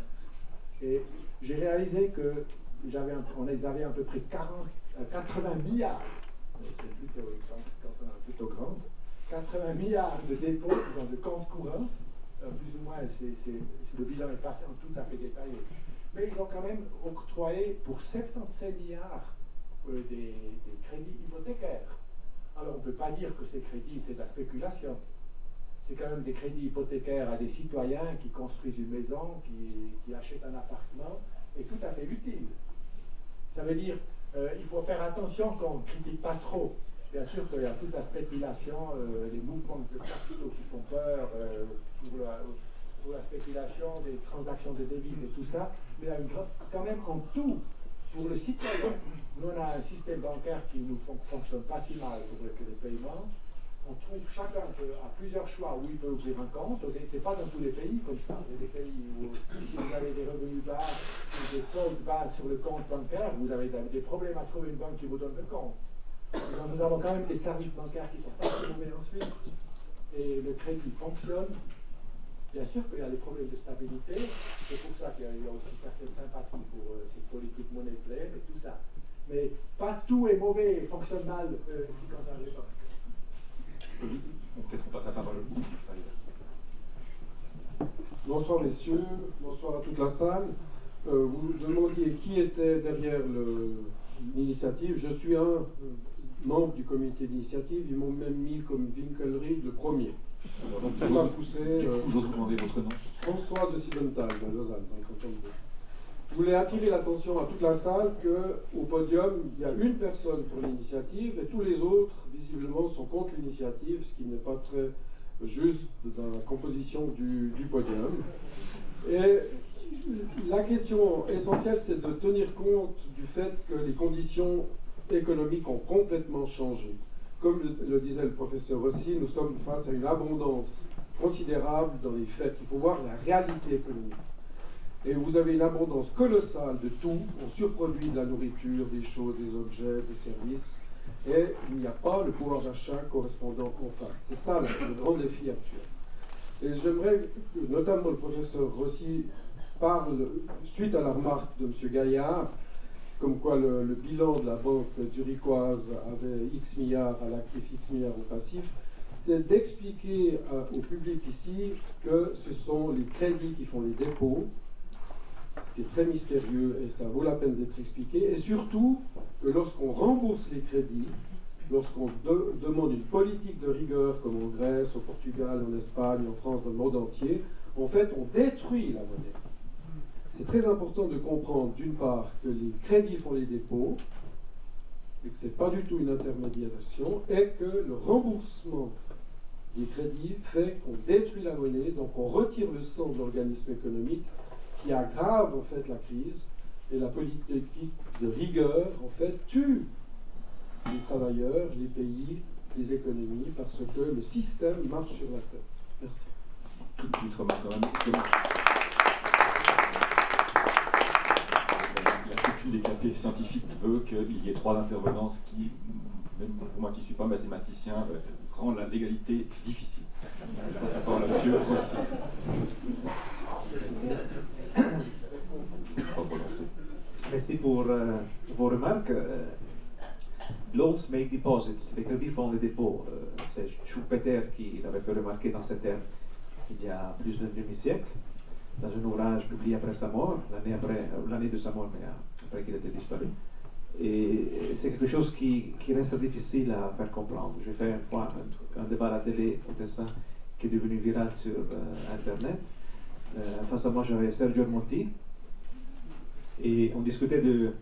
[SPEAKER 5] Et j'ai réalisé que on avait à peu près 80 milliards, c'est plutôt, quand on est plutôt grande, 80 milliards de dépôts, disons, de comptes courants, plus ou moins, le bilan est passé en tout à fait détaillé. Mais ils ont quand même octroyé pour 77 milliards des crédits hypothécaires. Alors on ne peut pas dire que ces crédits, c'est de la spéculation. C'est quand même des crédits hypothécaires à des citoyens qui construisent une maison, qui achètent un appartement, et tout à fait utile. Ça veut dire il faut faire attention qu'on ne critique pas trop. Bien sûr qu'il y a toute la spéculation, les mouvements de capitaux qui font peur pour la spéculation, des transactions de devises et tout ça, mais il y a quand même en tout, pour le citoyen, nous on a un système bancaire qui ne fonctionne pas si mal pour les paiements. On trouve chacun a plusieurs choix où il peut ouvrir un compte. C'est pas dans tous les pays comme ça. Il y a des pays où, si vous avez des revenus bas ou des soldes bas sur le compte bancaire, vous avez des problèmes à trouver une banque qui vous donne le compte. Donc, nous avons quand même des services bancaires qui sont pas très mauvais en Suisse. Et le crédit fonctionne. Bien sûr qu'il y a des problèmes de stabilité. C'est pour ça qu'il y a aussi certaines sympathies pour cette politique monnaie pleine et tout ça. Mais pas tout est mauvais et fonctionne mal ce qui concerne les banques.
[SPEAKER 3] Peut-être on passe la parole au bout.
[SPEAKER 7] Bonsoir messieurs, bonsoir à toute la salle. Vous demandiez qui était derrière l'initiative. Je suis un membre du comité d'initiative. Ils m'ont même mis comme Winkelried le premier. Donc il m'a poussé.
[SPEAKER 3] J'ose demander votre nom.
[SPEAKER 7] François de Sidenthal, de Lausanne, dans le canton de Vaud. Je voulais attirer l'attention à toute la salle qu'au podium, il y a une personne pour l'initiative et tous les autres, visiblement, sont contre l'initiative, ce qui n'est pas très juste dans la composition du podium. Et la question essentielle, c'est de tenir compte du fait que les conditions économiques ont complètement changé. Comme le disait le professeur Rossi, nous sommes face à une abondance considérable dans les faits. Il faut voir la réalité économique. Et vous avez une abondance colossale de tout. On surproduit de la nourriture, des choses, des objets, des services. Et il n'y a pas le pouvoir d'achat correspondant en face. C'est ça le grand défi actuel. Et j'aimerais que notamment le professeur Rossi parle, suite à la remarque de M. Gaillard, comme quoi le bilan de la banque zurichoise avait X milliards à l'actif, X milliards au passif, c'est d'expliquer au public ici que ce sont les crédits qui font les dépôts, ce qui est très mystérieux et ça vaut la peine d'être expliqué, et surtout que lorsqu'on rembourse les crédits, lorsqu'on demande une politique de rigueur comme en Grèce, au Portugal, en Espagne, en France, dans le monde entier, en fait on détruit la monnaie. C'est très important de comprendre d'une part que les crédits font les dépôts et que ce n'est pas du tout une intermédiation et que le remboursement des crédits fait qu'on détruit la monnaie, donc on retire le sang de l'organisme économique, ce qui aggrave en fait la crise, et la politique de rigueur en fait tue les travailleurs, les pays, les économies, parce que le système marche sur la tête. Merci.
[SPEAKER 3] Toute petite remarque quand même. La coutume des cafés scientifiques veut qu'il y ait 3 intervenants, ce qui, même pour moi qui ne suis pas mathématicien, rend la légalité difficile. Je passe la parole à M. Rossi.
[SPEAKER 4] Merci pour vos remarques. Loans make deposits, les crédits font les dépôts. C'est Schumpeter qui l'avait fait remarquer dans ce terme il y a plus d'un demi-siècle, dans un ouvrage publié après sa mort, l'année de sa mort, mais après qu'il était disparu. Et c'est quelque chose qui reste difficile à faire comprendre. J'ai fait une fois un débat à la télé au Tessin qui est devenu viral sur Internet. Face à moi, j'avais Sergio Monti et on discutait de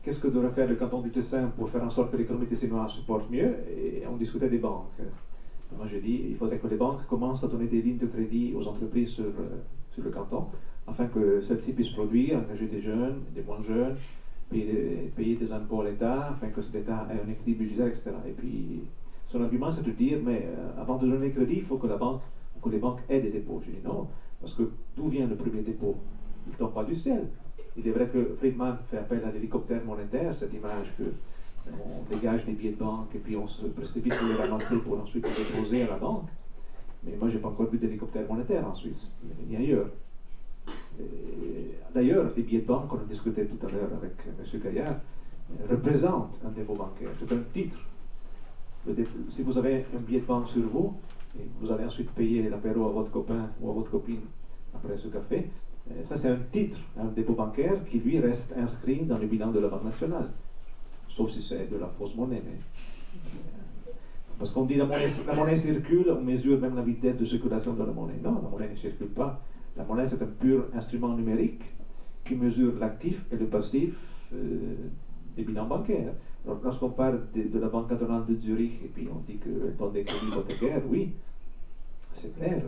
[SPEAKER 4] qu'est-ce que devrait faire le canton du Tessin pour faire en sorte que l'économie tessinoise se porte mieux, et on discutait des banques. Et moi, j'ai dit il faudrait que les banques commencent à donner des lignes de crédit aux entreprises sur le canton, afin que celles-ci puissent produire, engager des jeunes, des moins jeunes, payer des impôts à l'État, afin que l'État ait un équilibre budgétaire, etc. Et puis, son argument, c'est de dire, mais avant de donner crédit, il faut que les banques aient des dépôts. J'ai dit non, parce que d'où vient le premier dépôt? Il ne tombe pas du ciel. Il est vrai que Friedman fait appel à l'hélicoptère monétaire, cette image qu'on dégage des billets de banque et puis on se précipite pour les ramasser pour ensuite les déposer à la banque. Mais moi, je n'ai pas encore vu d'hélicoptère monétaire en Suisse, ni ailleurs. D'ailleurs, les billets de banque qu'on a discuté tout à l'heure avec M. Gaillard représentent un dépôt bancaire. C'est un titre. Si vous avez un billet de banque sur vous, et vous allez ensuite payer l'apéro à votre copain ou à votre copine après ce café, ça c'est un titre, un dépôt bancaire qui lui reste inscrit dans le bilan de la Banque nationale. Sauf si c'est de la fausse monnaie. Parce qu'on dit la monnaie circule, on mesure même la vitesse de circulation de la monnaie. Non, la monnaie ne circule pas. La monnaie, c'est un pur instrument numérique qui mesure l'actif et le passif des bilans bancaires. Alors, lorsqu'on parle de la Banque cantonale de Zurich, et puis on dit qu'elle donne des crédits hypothécaires, oui, c'est clair.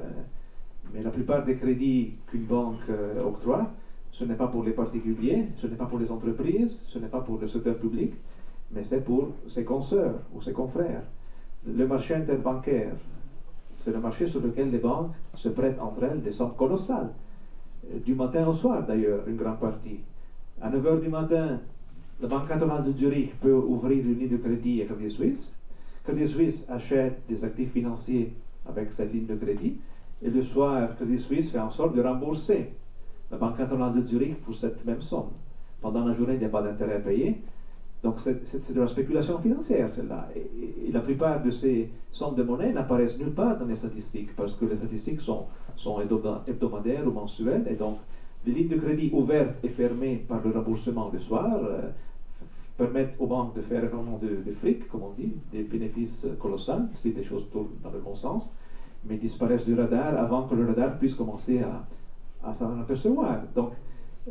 [SPEAKER 4] Mais la plupart des crédits qu'une banque octroie, ce n'est pas pour les particuliers, ce n'est pas pour les entreprises, ce n'est pas pour le secteur public, mais c'est pour ses consoeurs ou ses confrères. Le marché interbancaire, c'est le marché sur lequel les banques se prêtent entre elles des sommes colossales. Du matin au soir, d'ailleurs, une grande partie. À 9 h du matin, la Banque cantonale de Zurich peut ouvrir une ligne de crédit à Crédit Suisse. Crédit Suisse achète des actifs financiers avec cette ligne de crédit. Et le soir, Crédit Suisse fait en sorte de rembourser la Banque cantonale de Zurich pour cette même somme. Pendant la journée, il n'y a pas d'intérêt à payer. Donc c'est de la spéculation financière, celle-là. Et la plupart de ces sommes de monnaie n'apparaissent nulle part dans les statistiques, parce que les statistiques sont hebdomadaires ou mensuelles, et donc les lignes de crédit ouvertes et fermées par le remboursement le soir permettent aux banques de faire énormément de fric, comme on dit, des bénéfices colossaux, si les choses tournent dans le bon sens, mais disparaissent du radar avant que le radar puisse commencer à s'en apercevoir. Donc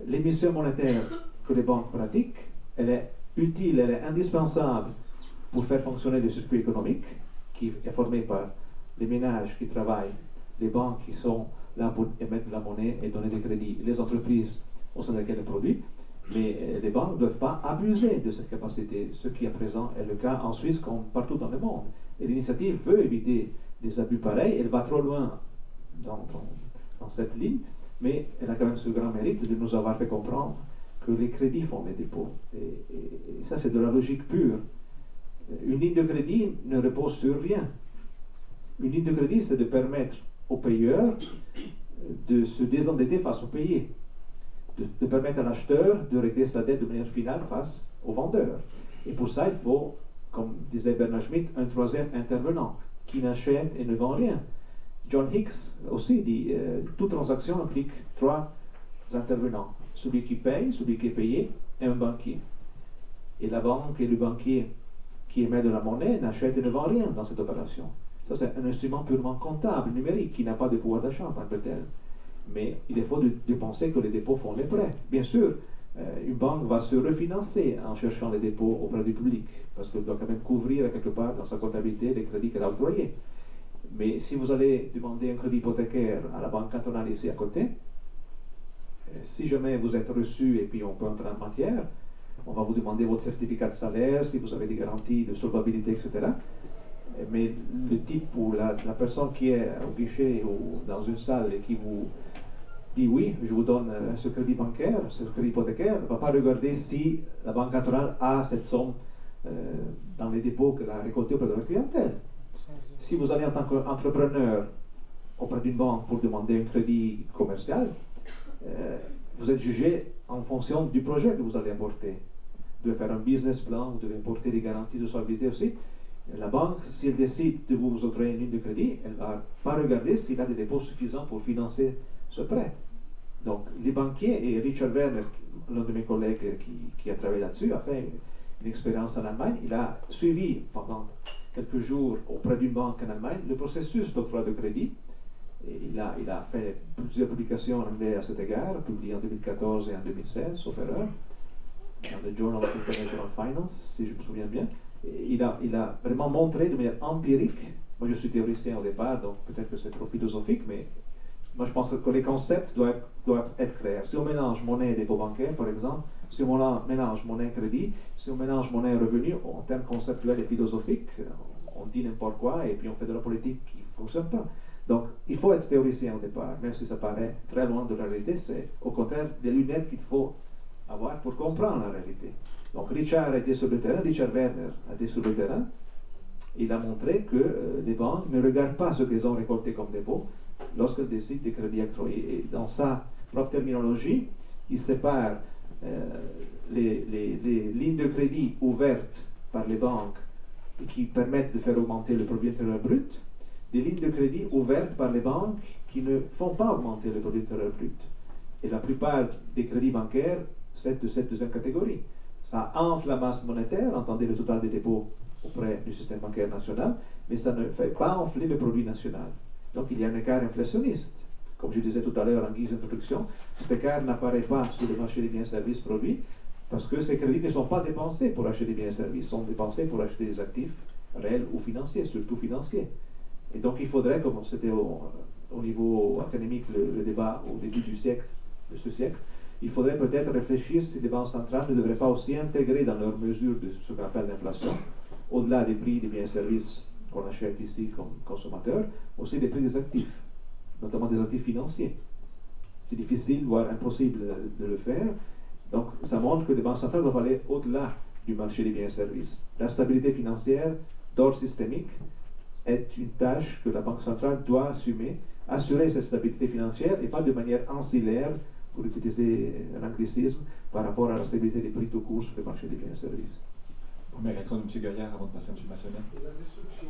[SPEAKER 4] l'émission monétaire que les banques pratiquent, elle est utile, elle est indispensable pour faire fonctionner le circuit économique qui est formé par les ménages qui travaillent, les banques qui sont là pour émettre de la monnaie et donner des crédits, les entreprises au sein desquelles elles produisent. Mais les banques ne doivent pas abuser de cette capacité, ce qui à présent est le cas en Suisse comme partout dans le monde. Et l'initiative veut éviter des abus pareils, elle va trop loin dans cette ligne, mais elle a quand même ce grand mérite de nous avoir fait comprendre que les crédits font les dépôts. Et ça, c'est de la logique pure. Une ligne de crédit ne repose sur rien. Une ligne de crédit, c'est de permettre aux payeurs de se désendetter face aux payés, de permettre à l'acheteur de régler sa dette de manière finale face au vendeur. Et pour ça, il faut, comme disait Bernard Schmitt, un troisième intervenant qui n'achète et ne vend rien. John Hicks aussi dit toute transaction implique trois intervenants. Celui qui paye, celui qui est payé et un banquier. Et la banque et le banquier qui émet de la monnaie n'achètent et ne vendent rien dans cette opération. Ça, c'est un instrument purement comptable, numérique, qui n'a pas de pouvoir d'achat en tant que tel. Mais il est faux de penser que les dépôts font les prêts. Bien sûr, une banque va se refinancer en cherchant les dépôts auprès du public, parce qu'elle doit quand même couvrir quelque part dans sa comptabilité les crédits qu'elle a octroyés. Mais si vous allez demander un crédit hypothécaire à la banque cantonale ici à côté, si jamais vous êtes reçu et puis on peut entrer en matière, on va vous demander votre certificat de salaire, si vous avez des garanties de solvabilité, etc. Mais le type ou la personne qui est au guichet ou dans une salle et qui vous dit oui, je vous donne ce crédit bancaire, ce crédit hypothécaire, ne va pas regarder si la banque cantonale a cette somme dans les dépôts qu'elle a récoltés auprès de la clientèle. Si vous allez en tant qu'entrepreneur auprès d'une banque pour demander un crédit commercial, vous êtes jugé en fonction du projet que vous allez apporter. Vous devez faire un business plan, vous devez apporter des garanties de solvabilité aussi. La banque, si elle décide de vous octroyer une ligne de crédit, elle ne va pas regarder s'il a des dépôts suffisants pour financer ce prêt. Donc, les banquiers, et Richard Werner, l'un de mes collègues qui a travaillé là-dessus, a fait une expérience en Allemagne. Il a suivi pendant quelques jours auprès d'une banque en Allemagne le processus d'octroi de crédit. Et il a fait plusieurs publications en anglais à cet égard, publiées en 2014 et en 2016, sauf erreur, dans le Journal of International Finance, si je me souviens bien. Et il a vraiment montré de manière empirique, moi je suis théoricien au départ, donc peut-être que c'est trop philosophique, mais moi je pense que les concepts doivent être clairs. Si on mélange monnaie et dépôt bancaire, par exemple, si on mélange monnaie et crédit, si on mélange monnaie et revenu, en termes conceptuels et philosophiques, on dit n'importe quoi et puis on fait de la politique qui ne fonctionne pas. Donc, il faut être théoricien au départ, même si ça paraît très loin de la réalité, c'est au contraire des lunettes qu'il faut avoir pour comprendre la réalité. Donc, Richard a été sur le terrain, Richard Werner a été sur le terrain, il a montré que les banques ne regardent pas ce qu'elles ont récolté comme dépôt lorsqu'elles décident des crédits octroyés. Et dans sa propre terminologie, il sépare les lignes de crédit ouvertes par les banques et qui permettent de faire augmenter le produit intérieur brut, des lignes de crédit ouvertes par les banques qui ne font pas augmenter le produit intérieur brut. Et la plupart des crédits bancaires, c'est de cette deuxième catégorie. Ça enfle la masse monétaire, entendez le total des dépôts auprès du système bancaire national, mais ça ne fait pas enfler le produit national. Donc il y a un écart inflationniste. Comme je disais tout à l'heure en guise d'introduction, cet écart n'apparaît pas sur le marché des biens, services, produits, parce que ces crédits ne sont pas dépensés pour acheter des biens et services, sont dépensés pour acheter des actifs réels ou financiers, surtout financiers. Et donc il faudrait, comme c'était au niveau académique le débat au début de ce siècle, il faudrait peut-être réfléchir si les banques centrales ne devraient pas aussi intégrer dans leur mesure de ce qu'on appelle l'inflation, au-delà des prix des biens et services qu'on achète ici comme consommateurs, aussi des prix des actifs, notamment des actifs financiers. C'est difficile, voire impossible de le faire. Donc ça montre que les banques centrales doivent aller au-delà du marché des biens et services. La stabilité financière d'ordre systémique est une tâche que la Banque centrale doit assumer, assurer cette stabilité financière et pas de manière ancillaire, pour utiliser un anglicisme, par rapport à la stabilité des prix tout court sur le marché des biens et services.
[SPEAKER 3] Première réaction de M. Gaillard avant de passer à M. Massonnet.
[SPEAKER 7] La destruction,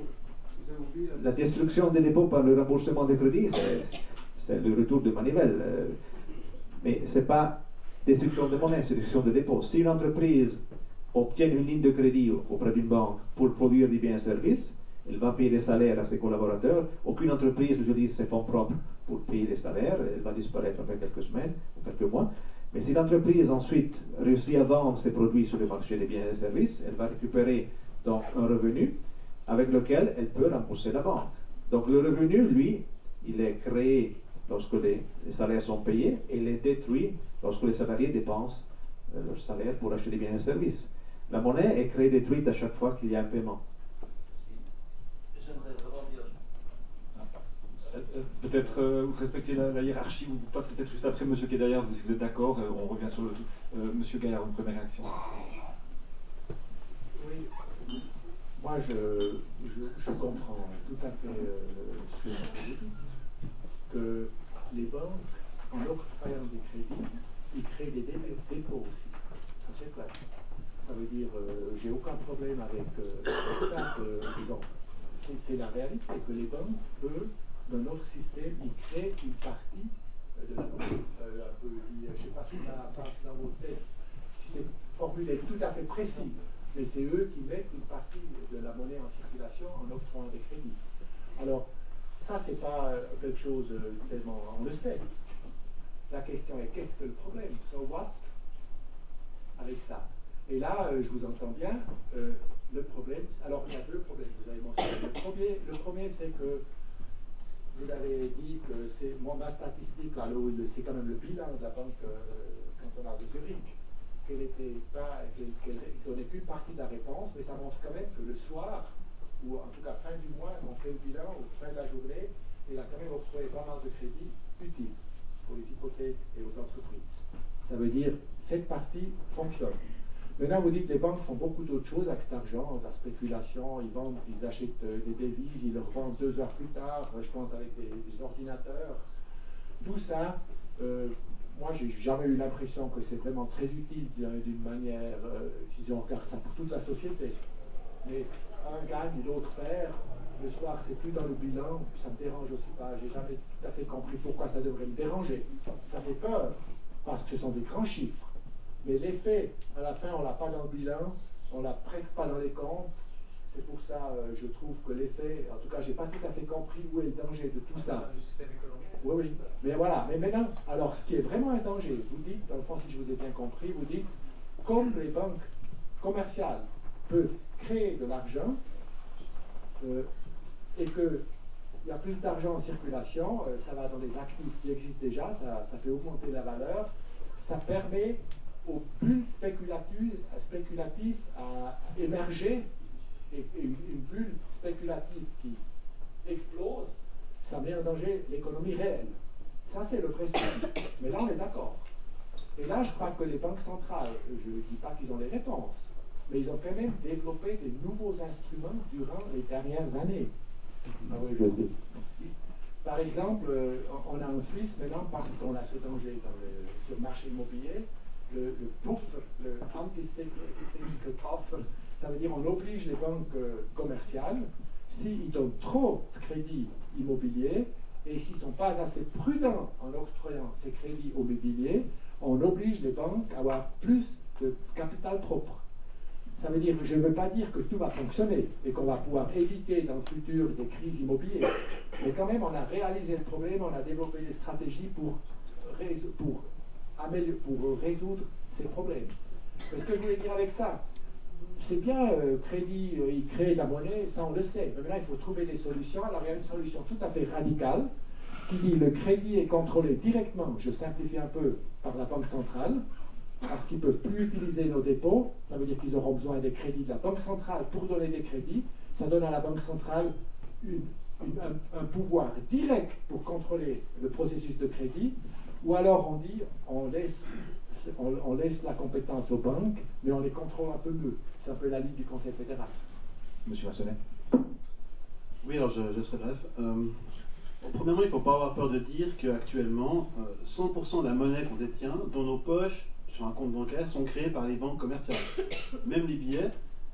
[SPEAKER 7] vous avez oublié
[SPEAKER 4] La destruction des dépôts par le remboursement des crédits, c'est le retour de manivelle. Mais ce n'est pas destruction de monnaie, c'est destruction de dépôts. Si une entreprise obtient une ligne de crédit auprès d'une banque pour produire des biens et services, elle va payer des salaires à ses collaborateurs. Aucune entreprise n'utilise ses fonds propres pour payer les salaires. Elle va disparaître après quelques semaines ou quelques mois. Mais si l'entreprise ensuite réussit à vendre ses produits sur le marché des biens et services, elle va récupérer donc un revenu avec lequel elle peut rembourser la banque. Donc le revenu, lui, il est créé lorsque les salaires sont payés et il est détruit lorsque les salariés dépensent leur salaire pour acheter des biens et services. La monnaie est créée et détruite à chaque fois qu'il y a un paiement.
[SPEAKER 3] Peut-être respecter la hiérarchie, vous passez peut-être juste après M. Gaillard, si vous êtes d'accord, on revient sur le tout. M. Gaillard, une première réaction.
[SPEAKER 5] Oui, moi je comprends tout à fait ce que vous dites, que les banques, en octroyant des crédits, ils créent des dépôts aussi. Ça c'est clair. Ça veut dire, j'ai aucun problème avec ça, disons. C'est la réalité que les banques, eux, dans notre système, ils créent une partie de la monnaie. Je ne sais pas si ça passe dans vos tests, si c'est formulé tout à fait précis, mais c'est eux qui mettent une partie de la monnaie en circulation en octroyant des crédits. Alors, ça, c'est pas quelque chose tellement... On le sait. La question est, qu'est-ce que le problème? So what avec ça? Et là, je vous entends bien, le problème... Alors, il y a deux problèmes, vous avez mentionné. Le premier, c'est que vous avez dit que c'est ma statistique, là, c'est quand même le bilan de la banque cantonale de Zurich, qu'elle donnait qu'une partie de la réponse, mais ça montre quand même que le soir, ou en tout cas fin du mois, on fait le bilan, ou fin de la journée, elle a quand même octroyé pas mal de crédits utiles pour les hypothèques et aux entreprises. Ça veut dire cette partie fonctionne. Maintenant, vous dites que les banques font beaucoup d'autres choses avec cet argent, de la spéculation, ils achètent des devises, ils le revendent 2 heures plus tard, je pense avec des ordinateurs. Tout ça, moi, j'ai jamais eu l'impression que c'est vraiment très utile d'une manière, si on regarde ça pour toute la société. Mais un gagne, l'autre perd. Le soir, c'est plus dans le bilan, ça me dérange aussi pas. J'ai jamais tout à fait compris pourquoi ça devrait me déranger. Ça fait peur, parce que ce sont des grands chiffres. Mais l'effet, à la fin, on ne l'a pas dans le bilan, on ne l'a presque pas dans les comptes. C'est pour ça, je trouve que l'effet, en tout cas, je n'ai pas tout à fait compris où est le danger de tout ça.
[SPEAKER 7] Le système économique.
[SPEAKER 5] Oui, oui. Mais voilà. Mais maintenant, alors, ce qui est vraiment un danger, vous dites, dans le fond, si je vous ai bien compris, vous dites, comme les banques commerciales peuvent créer de l'argent, et qu'il y a plus d'argent en circulation, ça va dans les actifs qui existent déjà, ça fait augmenter la valeur, ça permet aux bulles spéculatives à émerger, et une bulle spéculative qui explose, ça met en danger l'économie réelle. Ça, c'est le vrai souci. Mais là, on est d'accord. Et là, je crois que les banques centrales, je ne dis pas qu'ils ont les réponses, mais ils ont quand même développé des nouveaux instruments durant les dernières années. Ah oui, je sais. Par exemple, on a en Suisse maintenant, parce qu'on a ce danger sur le marché immobilier, le PUF, le Anti-Cyclical Offer, ça veut dire on oblige les banques commerciales, s'ils donnent trop de crédits immobiliers et s'ils ne sont pas assez prudents en octroyant ces crédits immobiliers, on oblige les banques à avoir plus de capital propre. Ça veut dire, je ne veux pas dire que tout va fonctionner et qu'on va pouvoir éviter dans le futur des crises immobilières, mais quand même on a réalisé le problème, on a développé des stratégies pour résoudre ces problèmes. Mais ce que je voulais dire avec ça, c'est bien, crédit, il crée de la monnaie, ça on le sait, mais maintenant il faut trouver des solutions. Alors il y a une solution tout à fait radicale qui dit le crédit est contrôlé directement, je simplifie un peu, par la Banque centrale, parce qu'ils ne peuvent plus utiliser nos dépôts, ça veut dire qu'ils auront besoin des crédits de la Banque centrale pour donner des crédits, ça donne à la Banque centrale un pouvoir direct pour contrôler le processus de crédit, ou alors on dit on laisse la compétence aux banques, mais on les contrôle un peu mieux. C'est un peu la ligne du Conseil fédéral.
[SPEAKER 3] Monsieur Massonnet.
[SPEAKER 6] Oui, alors je serai bref. Premièrement, il ne faut pas avoir peur de dire qu'actuellement, 100% de la monnaie qu'on détient dans nos poches, sur un compte bancaire, sont créés par les banques commerciales. Même les billets,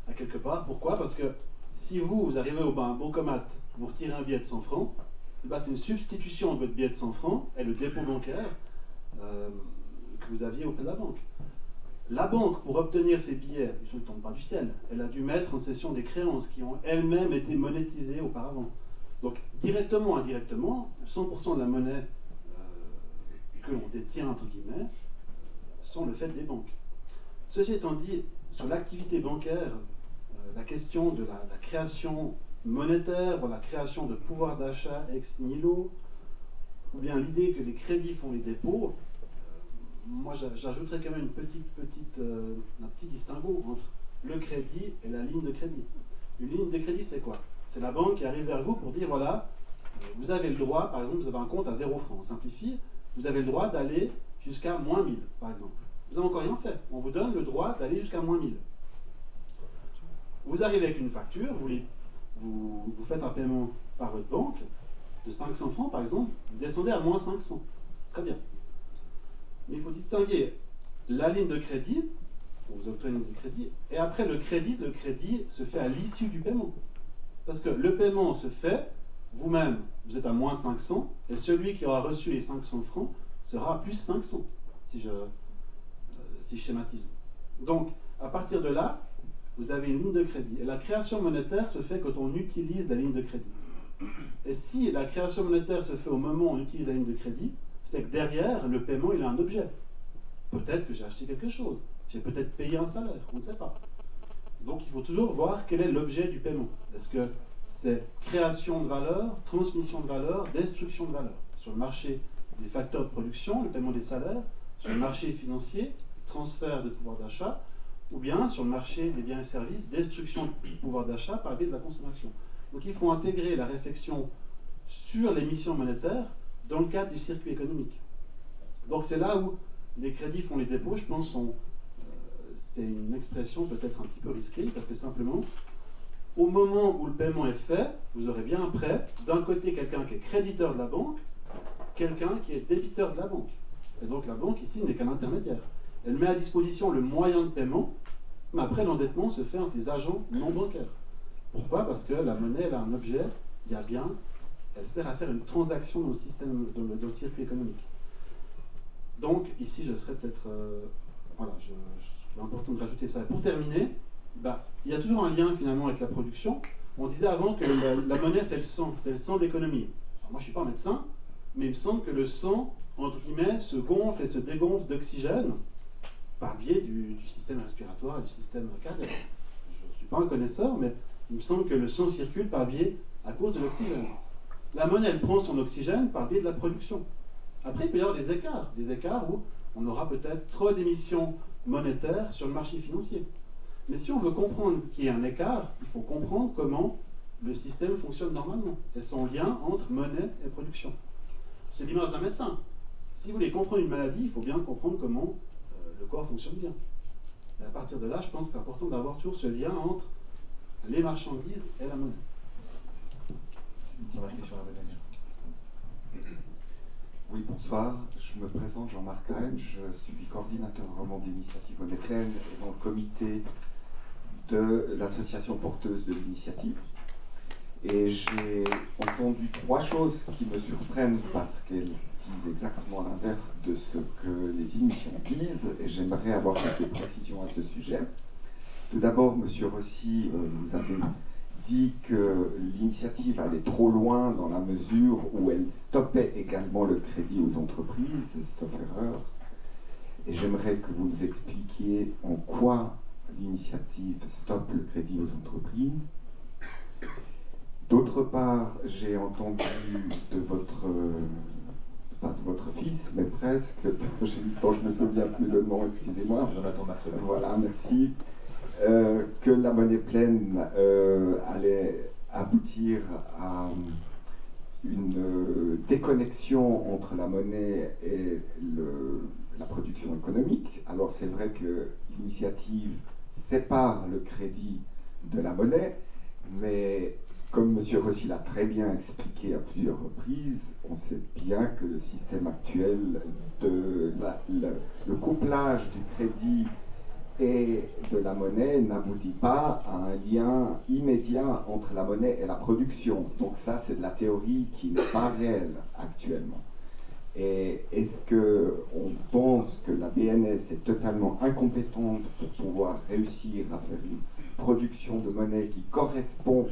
[SPEAKER 6] à quelque part. Pourquoi? Parce que si vous arrivez au bancomat, vous retirez un billet de 100 francs, c'est une substitution de votre billet de 100 francs et le dépôt bancaire que vous aviez auprès de la banque. La banque, pour obtenir ces billets, ils ne tombent pas du ciel, elle a dû mettre en cession des créances qui ont elles-mêmes été monétisées auparavant. Donc, directement ou indirectement, 100% de la monnaie que l'on détient, entre guillemets, sont le fait des banques. Ceci étant dit, sur l'activité bancaire, la question de la création monétaire, ou la création de pouvoir d'achat ex nihilo, ou bien l'idée que les crédits font les dépôts, moi j'ajouterais quand même un petit distinguo entre le crédit et la ligne de crédit. Une ligne de crédit, c'est quoi? C'est la banque qui arrive vers vous pour dire, voilà, vous avez le droit, par exemple, vous avez un compte à 0 francs, on simplifie, vous avez le droit d'aller jusqu'à moins 1000, par exemple. Vous n'avez encore rien fait, on vous donne le droit d'aller jusqu'à moins 1000. Vous arrivez avec une facture, vous faites un paiement par votre banque de 500 francs, par exemple, vous descendez à moins 500. Très bien. Mais il faut distinguer la ligne de crédit, vous obtenez une ligne de crédit, et après le crédit se fait à l'issue du paiement. Parce que le paiement se fait, vous-même, vous êtes à moins 500, et celui qui aura reçu les 500 francs sera à plus 500, si je schématise. Donc, à partir de là, vous avez une ligne de crédit. Et la création monétaire se fait quand on utilise la ligne de crédit. Et si la création monétaire se fait au moment où on utilise la ligne de crédit, c'est que derrière, le paiement, il a un objet. Peut-être que j'ai acheté quelque chose. J'ai peut-être payé un salaire, on ne sait pas. Donc il faut toujours voir quel est l'objet du paiement. Est-ce que c'est création de valeur, transmission de valeur, destruction de valeur? Sur le marché des facteurs de production, le paiement des salaires, sur le marché financier, transfert de pouvoir d'achat, ou bien sur le marché des biens et services, destruction du pouvoir d'achat par le biais de la consommation. Donc il faut intégrer la réflexion sur l'émission monétaire dans le cadre du circuit économique. Donc c'est là où les crédits font les dépôts, je pense, c'est une expression peut-être un petit peu risquée, parce que simplement, au moment où le paiement est fait, vous aurez bien après, d'un côté, quelqu'un qui est créditeur de la banque, quelqu'un qui est débiteur de la banque. Et donc la banque, ici, n'est qu'un intermédiaire. Elle met à disposition le moyen de paiement, mais après, l'endettement se fait entre les agents non bancaires. Pourquoi? Parce que la monnaie, elle a un objet, il y a bien, elle sert à faire une transaction dans le système, dans le circuit économique. Donc, ici, je serais peut-être... voilà, c'est important de rajouter ça. Pour terminer, il y a toujours un lien finalement avec la production. On disait avant que la monnaie, c'est le sang de l'économie. Moi, je ne suis pas médecin, mais il me semble que le sang, entre guillemets, se gonfle et se dégonfle d'oxygène par biais du système respiratoire et du système cardiaque. Je ne suis pas un connaisseur, mais il me semble que le sang circule par biais à cause de l'oxygène. La monnaie, elle prend son oxygène par biais de la production. Après, il peut y avoir des écarts où on aura peut-être trop d'émissions monétaires sur le marché financier. Mais si on veut comprendre qu'il y a un écart, il faut comprendre comment le système fonctionne normalement et son lien entre monnaie et production. C'est l'image d'un médecin. Si vous voulez comprendre une maladie, il faut bien comprendre comment le corps fonctionne bien. Et à partir de là, je pense que c'est important d'avoir toujours ce lien entre les marchandises et la monnaie.
[SPEAKER 3] Une première question à la
[SPEAKER 8] Oui, bonsoir. Je me présente, Jean-Marc Rennes. Je suis coordinateur vraiment d'initiative Monnaie Pleine et dans le comité de l'association porteuse de l'initiative. Et j'ai entendu 3 choses qui me surprennent parce qu'elles disent exactement l'inverse de ce que les initiants disent et j'aimerais avoir quelques précisions à ce sujet. Tout d'abord, Monsieur Rossi, vous avez dit que l'initiative allait trop loin dans la mesure où elle stoppait également le crédit aux entreprises, sauf erreur. Et j'aimerais que vous nous expliquiez en quoi l'initiative stoppe le crédit aux entreprises. D'autre part, j'ai entendu de votre, pas de votre fils, mais presque, dont je ne me souviens plus le nom, excusez-moi.
[SPEAKER 3] Jonathan Marcelin.
[SPEAKER 8] Voilà, merci. Que la monnaie pleine allait aboutir à une déconnexion entre la monnaie et la production économique. Alors c'est vrai que l'initiative sépare le crédit de la monnaie, mais comme M. Rossi l'a très bien expliqué à plusieurs reprises, on sait bien que le système actuel le couplage du crédit et de la monnaie n'aboutit pas à un lien immédiat entre la monnaie et la production. Donc ça, c'est de la théorie qui n'est pas réelle actuellement. Et est-ce qu'on pense que la BNS est totalement incompétente pour pouvoir réussir à faire une production de monnaie qui correspond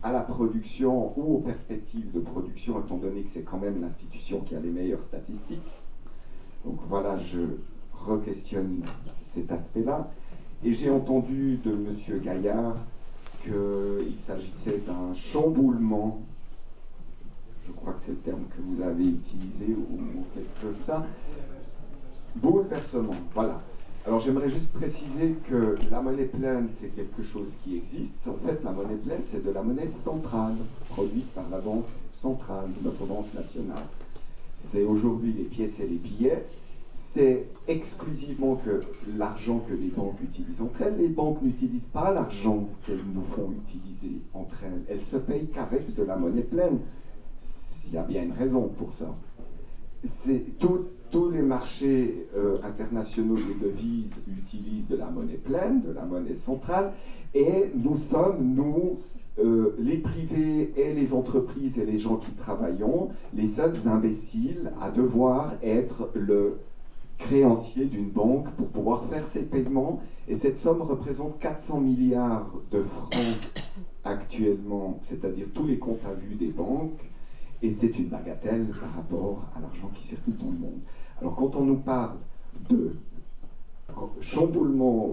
[SPEAKER 8] à la production ou aux perspectives de production, étant donné que c'est quand même l'institution qui a les meilleures statistiques? Donc voilà, je re-questionne cet aspect-là. Et j'ai entendu de M. Gaillard qu'il s'agissait d'un chamboulement, je crois que c'est le terme que vous avez utilisé, ou quelque chose comme ça, bouleversement, voilà. Alors j'aimerais juste préciser que la monnaie pleine, c'est quelque chose qui existe. En fait, la monnaie pleine, c'est de la monnaie centrale, produite par la banque centrale, notre banque nationale. C'est aujourd'hui les pièces et les billets. C'est exclusivement que l'argent que les banques utilisent entre elles. Les banques n'utilisent pas l'argent qu'elles nous font utiliser entre elles. Elles se payent qu'avec de la monnaie pleine. Il y a bien une raison pour ça. Tous les marchés internationaux des devises utilisent de la monnaie pleine, de la monnaie centrale, et nous sommes, les privés et les entreprises et les gens qui travaillons, les seuls imbéciles à devoir être le créancier d'une banque pour pouvoir faire ses paiements. Et cette somme représente 400 milliards de francs actuellement, c'est-à-dire tous les comptes à vue des banques. Et c'est une bagatelle par rapport à l'argent qui circule dans le monde. Alors quand on nous parle de chamboulement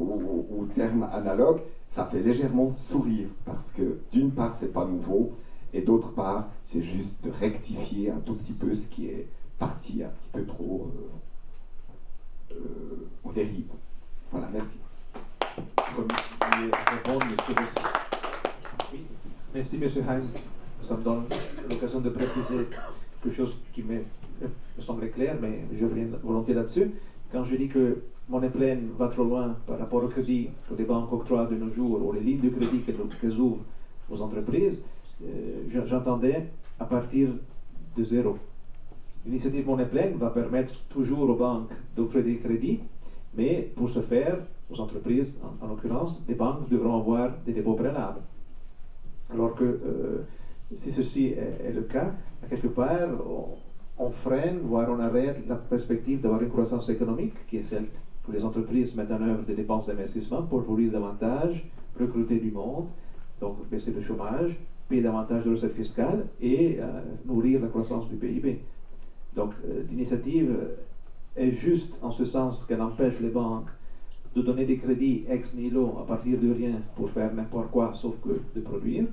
[SPEAKER 8] ou terme analogue, ça fait légèrement sourire, parce que d'une part, c'est pas nouveau, et d'autre part, c'est juste de rectifier un tout petit peu ce qui est parti un petit peu trop en dérive. Voilà, merci.
[SPEAKER 3] Vous voulez répondre, M. Rossi?
[SPEAKER 4] Oui, merci M. Heim. Ça me donne l'occasion de préciser quelque chose qui me semblait clair, mais je reviens volontiers là-dessus. Quand je dis que monnaie pleine va trop loin par rapport au crédit que les banques octroient de nos jours, ou les lignes de crédit qu'elles ouvrent aux entreprises, j'entendais à partir de zéro. L'initiative monnaie pleine va permettre toujours aux banques d'offrir des crédits, mais pour ce faire, aux entreprises, en l'occurrence, les banques devront avoir des dépôts préalables. Alors que si ceci est le cas, à quelque part, on freine, voire on arrête la perspective d'avoir une croissance économique, qui est celle que les entreprises mettent en œuvre des dépenses d'investissement pour produire davantage, recruter du monde, donc baisser le chômage, payer davantage de recettes fiscales et nourrir la croissance du PIB. Donc l'initiative est juste en ce sens qu'elle empêche les banques de donner des crédits ex nihilo à partir de rien pour faire n'importe quoi sauf que de produire.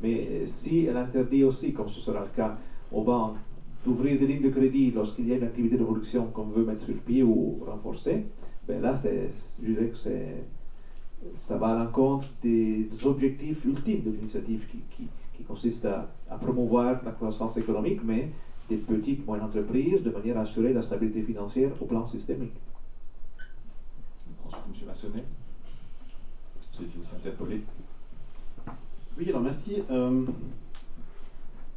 [SPEAKER 4] Mais si elle interdit aussi, comme ce sera le cas aux banques, d'ouvrir des lignes de crédit lorsqu'il y a une activité de production qu'on veut mettre sur pied ou renforcer, ben là, je dirais que ça va à l'encontre des objectifs ultimes de l'initiative qui consiste à promouvoir la croissance économique, mais des petites, moyennes entreprises, de manière à assurer la stabilité financière au plan systémique.
[SPEAKER 3] Ensuite, M. Massonnet, vous étiez aussi interpellé.
[SPEAKER 6] Oui, alors merci.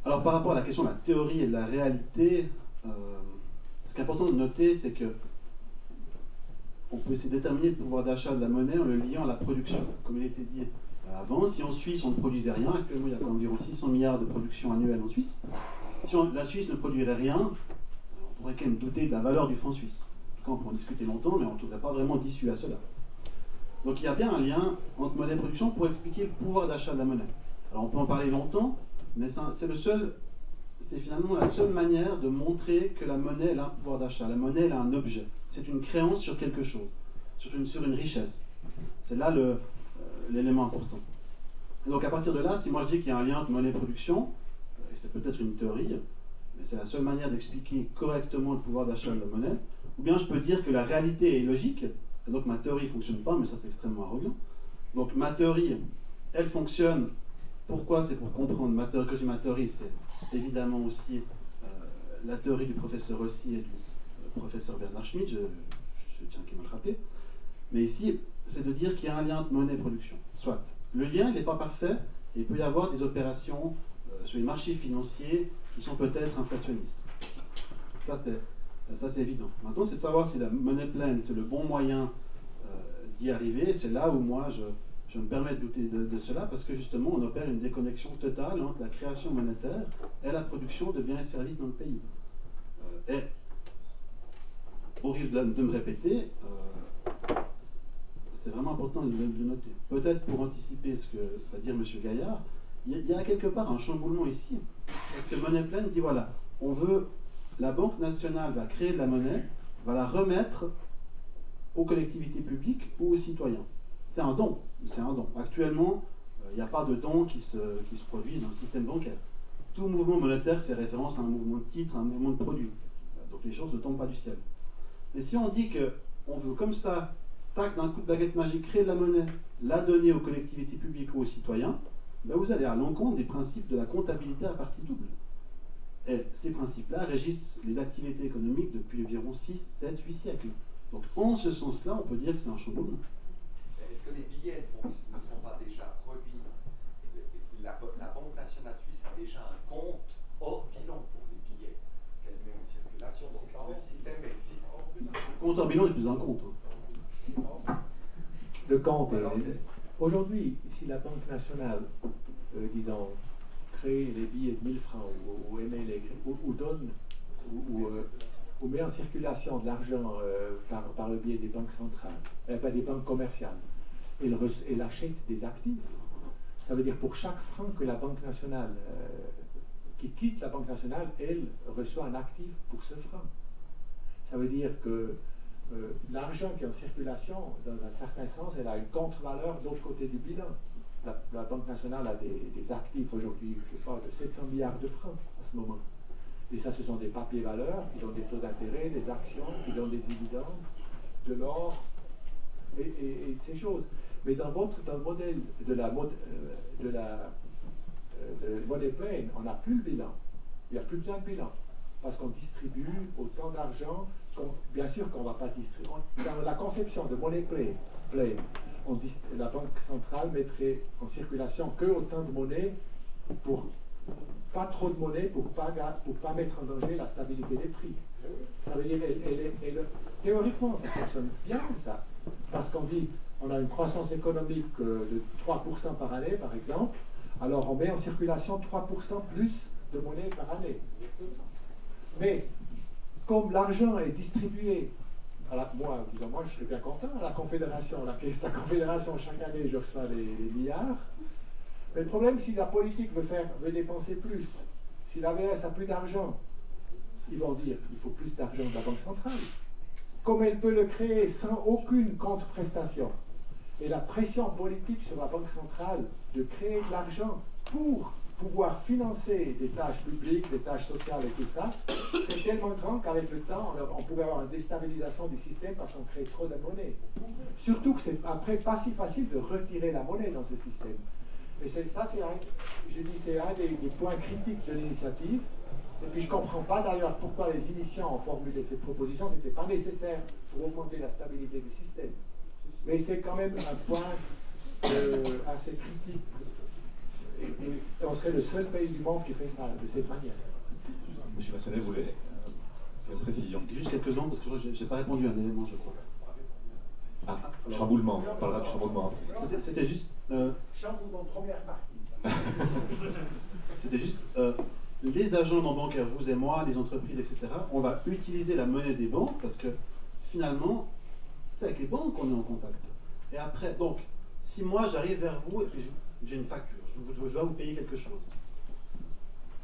[SPEAKER 6] Alors par rapport à la question de la théorie et de la réalité, ce qui est important de noter, c'est que on peut essayer de déterminer le pouvoir d'achat de la monnaie en le liant à la production. Comme il a été dit avant, si en Suisse on ne produisait rien, actuellement il y a environ 600 milliards de production annuelle en Suisse, si la Suisse ne produirait rien, on pourrait quand même douter de la valeur du franc suisse. En tout cas on pourrait en discuter longtemps, mais on ne trouverait pas vraiment d'issue à cela. Donc il y a bien un lien entre monnaie et production pour expliquer le pouvoir d'achat de la monnaie. Alors on peut en parler longtemps, mais c'est finalement la seule manière de montrer que la monnaie elle a un pouvoir d'achat. La monnaie elle a un objet. C'est une créance sur quelque chose, sur une richesse. C'est là l'élément important. Et donc à partir de là, si moi je dis qu'il y a un lien entre monnaie et production, et c'est peut-être une théorie, mais c'est la seule manière d'expliquer correctement le pouvoir d'achat de la monnaie, ou bien je peux dire que la réalité est logique, et donc ma théorie ne fonctionne pas, mais ça c'est extrêmement arrogant. Donc ma théorie, elle fonctionne. Pourquoi? C'est pour comprendre ma théorie. Quand je dis ma théorie, c'est évidemment aussi la théorie du professeur Rossi et du professeur Bernard Schmitt, je tiens à me le rappeler. Mais ici, c'est de dire qu'il y a un lien entre monnaie et production. Soit. Le lien, il n'est pas parfait, et il peut y avoir des opérations sur les marchés financiers qui sont peut-être inflationnistes. Ça, c'est évident. Maintenant, c'est de savoir si la monnaie pleine, c'est le bon moyen d'y arriver. C'est là où moi, je me permets de douter de cela, parce que justement, on opère une déconnexion totale entre la création monétaire et la production de biens et services dans le pays. Et, au risque de me répéter, c'est vraiment important de le noter. Peut-être pour anticiper ce que va dire M. Gaillard, il y a quelque part un chamboulement ici, parce que monnaie pleine dit voilà, la Banque nationale va créer de la monnaie, va la remettre aux collectivités publiques ou aux citoyens. C'est un don. Actuellement, il n'y a pas de dons qui se produisent dans le système bancaire. Tout mouvement monétaire fait référence à un mouvement de titre, à un mouvement de produit. Donc les choses ne tombent pas du ciel. Mais si on dit qu'on veut comme ça, tac, d'un coup de baguette magique, créer de la monnaie, la donner aux collectivités publiques ou aux citoyens, ben vous allez à l'encontre des principes de la comptabilité à partie double. Et ces principes-là régissent les activités économiques depuis environ 6, 7, 8 siècles. Donc en ce sens-là, on peut dire que c'est un chamboulement.
[SPEAKER 8] Est-ce que les billets ne sont pas déjà produits? La Banque nationale suisse a déjà un compte hors bilan pour les billets qu'elle met en circulation. Le système existe.
[SPEAKER 6] Le compte hors bilan n'est plus un compte.
[SPEAKER 5] Le compte est... Aujourd'hui, si la Banque nationale, disons, crée les billets de 1000 francs ou émet ou donne ou met en circulation de l'argent par le biais des banques centrales, des banques commerciales, elle achète des actifs. Ça veut dire pour chaque franc que la Banque nationale, qui quitte la Banque nationale, elle reçoit un actif pour ce franc. Ça veut dire que l'argent qui est en circulation, dans un certain sens, elle a une contre-valeur de l'autre côté du bilan. La Banque nationale a des actifs aujourd'hui, je parle de 700 milliards de francs à ce moment. Et ça, ce sont des papiers valeurs qui donnent des taux d'intérêt, des actions, qui donnent des dividendes, de l'or et ces choses. Mais dans le modèle de monnaie pleine, on n'a plus le bilan. Il n'y a plus besoin de bilan. Parce qu'on distribue autant d'argent, bien sûr qu'on ne va pas distribuer. Dans la conception de monnaie pleine, la Banque centrale mettrait en circulation que autant de monnaie pas trop de monnaie pour pas mettre en danger la stabilité des prix. Ça veut dire, théoriquement, ça fonctionne bien, ça. Parce qu'on dit, on a une croissance économique de 3% par année, par exemple, alors on met en circulation 3% plus de monnaie par année. Mais, comme l'argent est distribué, moi, je serais bien content, à la Confédération, la Confédération, chaque année, je reçois des milliards. Mais le problème, si la politique veut dépenser plus, si l'AVS a plus d'argent, ils vont dire il faut plus d'argent de la Banque centrale. Comme elle peut le créer sans aucune contre-prestation. Et la pression politique sur la Banque centrale de créer de l'argent pour pouvoir financer des tâches publiques, des tâches sociales et tout ça, c'est tellement grand qu'avec le temps, on pourrait avoir une déstabilisation du système parce qu'on crée trop de monnaie. Surtout que c'est après pas si facile de retirer la monnaie dans ce système. Et c'est un des points critiques de l'initiative. Et puis je ne comprends pas d'ailleurs pourquoi les initiants ont formulé cette proposition. Ce n'était pas nécessaire pour augmenter la stabilité du système. Mais c'est quand même un point assez critique Et on serait le seul pays du monde qui fait ça de cette manière.
[SPEAKER 3] Monsieur Massonnet voulait une précision.
[SPEAKER 6] Juste quelques secondes, parce que je n'ai pas répondu à un élément, je crois.
[SPEAKER 3] Ah, chamboulement, on parlera du chamboulement.
[SPEAKER 6] C'était juste...
[SPEAKER 5] Chamboulement, première partie.
[SPEAKER 6] C'était juste... les agents non bancaires, vous et moi, les entreprises, etc., on va utiliser la monnaie des banques parce que finalement, c'est avec les banques qu'on est en contact. Et après, donc, si moi j'arrive vers vous et puis j'ai une facture, je dois vous payer quelque chose,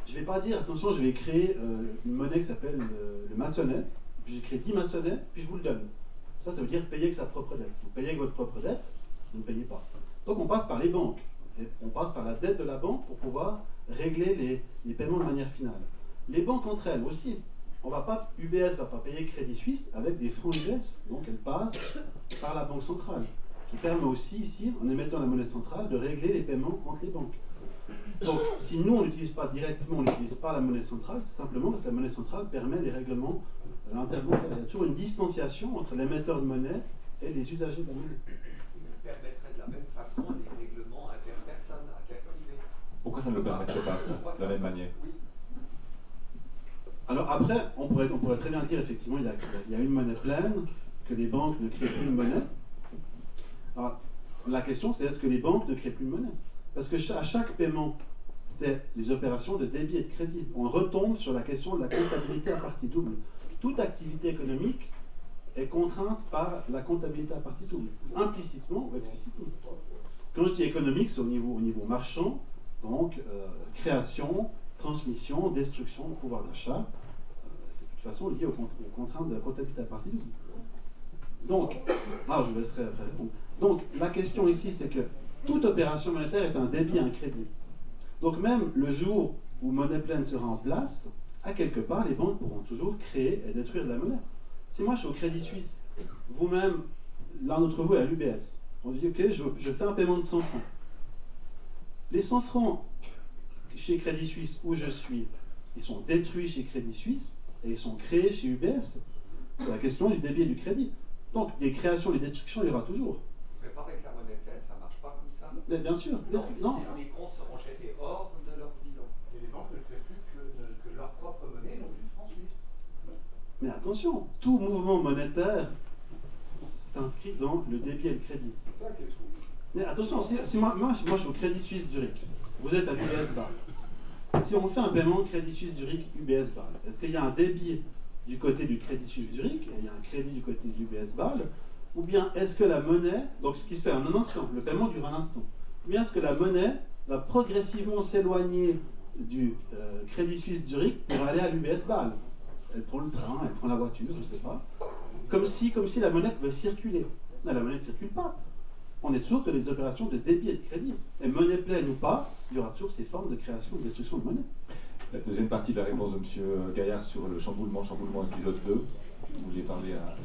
[SPEAKER 6] je ne vais pas dire, attention, je vais créer une monnaie qui s'appelle le maçonnet, puis j'ai créé 10 maçonnets, puis je vous le donne. Ça veut dire payer avec sa propre dette. Vous payez avec votre propre dette, vous ne payez pas. Donc on passe par les banques. Et on passe par la dette de la banque pour pouvoir régler les paiements de manière finale. Les banques entre elles aussi, UBS ne va pas payer Crédit Suisse avec des francs US, donc elle passe par la Banque centrale, qui permet aussi ici, en émettant la monnaie centrale, de régler les paiements entre les banques. Donc si nous on n'utilise pas directement, on n'utilise pas la monnaie centrale, c'est simplement parce que la monnaie centrale permet les règlements interbancaires. Il y a toujours une distanciation entre l'émetteur de monnaie et les usagers de la monnaie.
[SPEAKER 8] Il permettrait de la même façon les règlements interpersonnes interprivés.
[SPEAKER 3] Pourquoi ça ne le permettrait pas, ça, de la même manière?
[SPEAKER 6] Alors après, on pourrait très bien dire, effectivement, il y a une monnaie pleine, que les banques ne créent plus de monnaie. Alors, la question, c'est est-ce que les banques ne créent plus de monnaie? Parce que à chaque paiement, c'est les opérations de débit et de crédit. On retombe sur la question de la comptabilité à partie double. Toute activité économique est contrainte par la comptabilité à partie double, implicitement ou explicitement. Quand je dis économique, c'est au niveau marchand, donc création, transmission, destruction, pouvoir d'achat. C'est de toute façon lié aux contraintes de la comptabilité à partie double. Donc, je vous laisserai après répondre. Donc, la question ici, c'est que toute opération monétaire est un débit, un crédit. Donc, même le jour où monnaie pleine sera en place, à quelque part, les banques pourront toujours créer et détruire de la monnaie. Si moi je suis au Crédit Suisse, vous-même, l'un d'entre vous est à l'UBS, on dit ok, je fais un paiement de 100 francs. Les 100 francs chez Crédit Suisse où je suis, ils sont détruits chez Crédit Suisse et ils sont créés chez UBS. C'est la question du débit et du crédit. Donc des créations et des destructions, il y aura toujours.
[SPEAKER 8] Mais pas avec la monnaie pleine, ça ne marche pas comme ça.
[SPEAKER 6] Mais bien sûr.
[SPEAKER 8] Non. Les comptes seront jetés hors de leur bilan.
[SPEAKER 9] Et les banques ne créent plus que leur propre monnaie, non plus francs suisses.
[SPEAKER 6] Mais attention, tout mouvement monétaire s'inscrit dans le débit et le crédit.
[SPEAKER 9] C'est ça qui est fou.
[SPEAKER 6] Mais attention, si moi je suis au Crédit Suisse Zurich, vous êtes à l'UBS Bâle. Si on fait un paiement Crédit Suisse Zurich UBS Bâle, est-ce qu'il y a un débit du côté du Crédit Suisse Zurich et il y a un crédit du côté du UBS Bâle? Ou bien est-ce que la monnaie, donc ce qui se fait en un instant, le paiement dure un instant, ou bien est-ce que la monnaie va progressivement s'éloigner du Crédit Suisse Zurich pour aller à l'UBS Bâle? Elle prend le train, elle prend la voiture, je ne sais pas. Comme si la monnaie pouvait circuler. Non, la monnaie ne circule pas. On est toujours que des opérations de débit et de crédit. Et monnaie pleine ou pas, il y aura toujours ces formes de création et de destruction de monnaie.
[SPEAKER 3] La deuxième partie de la réponse de M. Gaillard sur le chamboulement épisode 2. Vous vouliez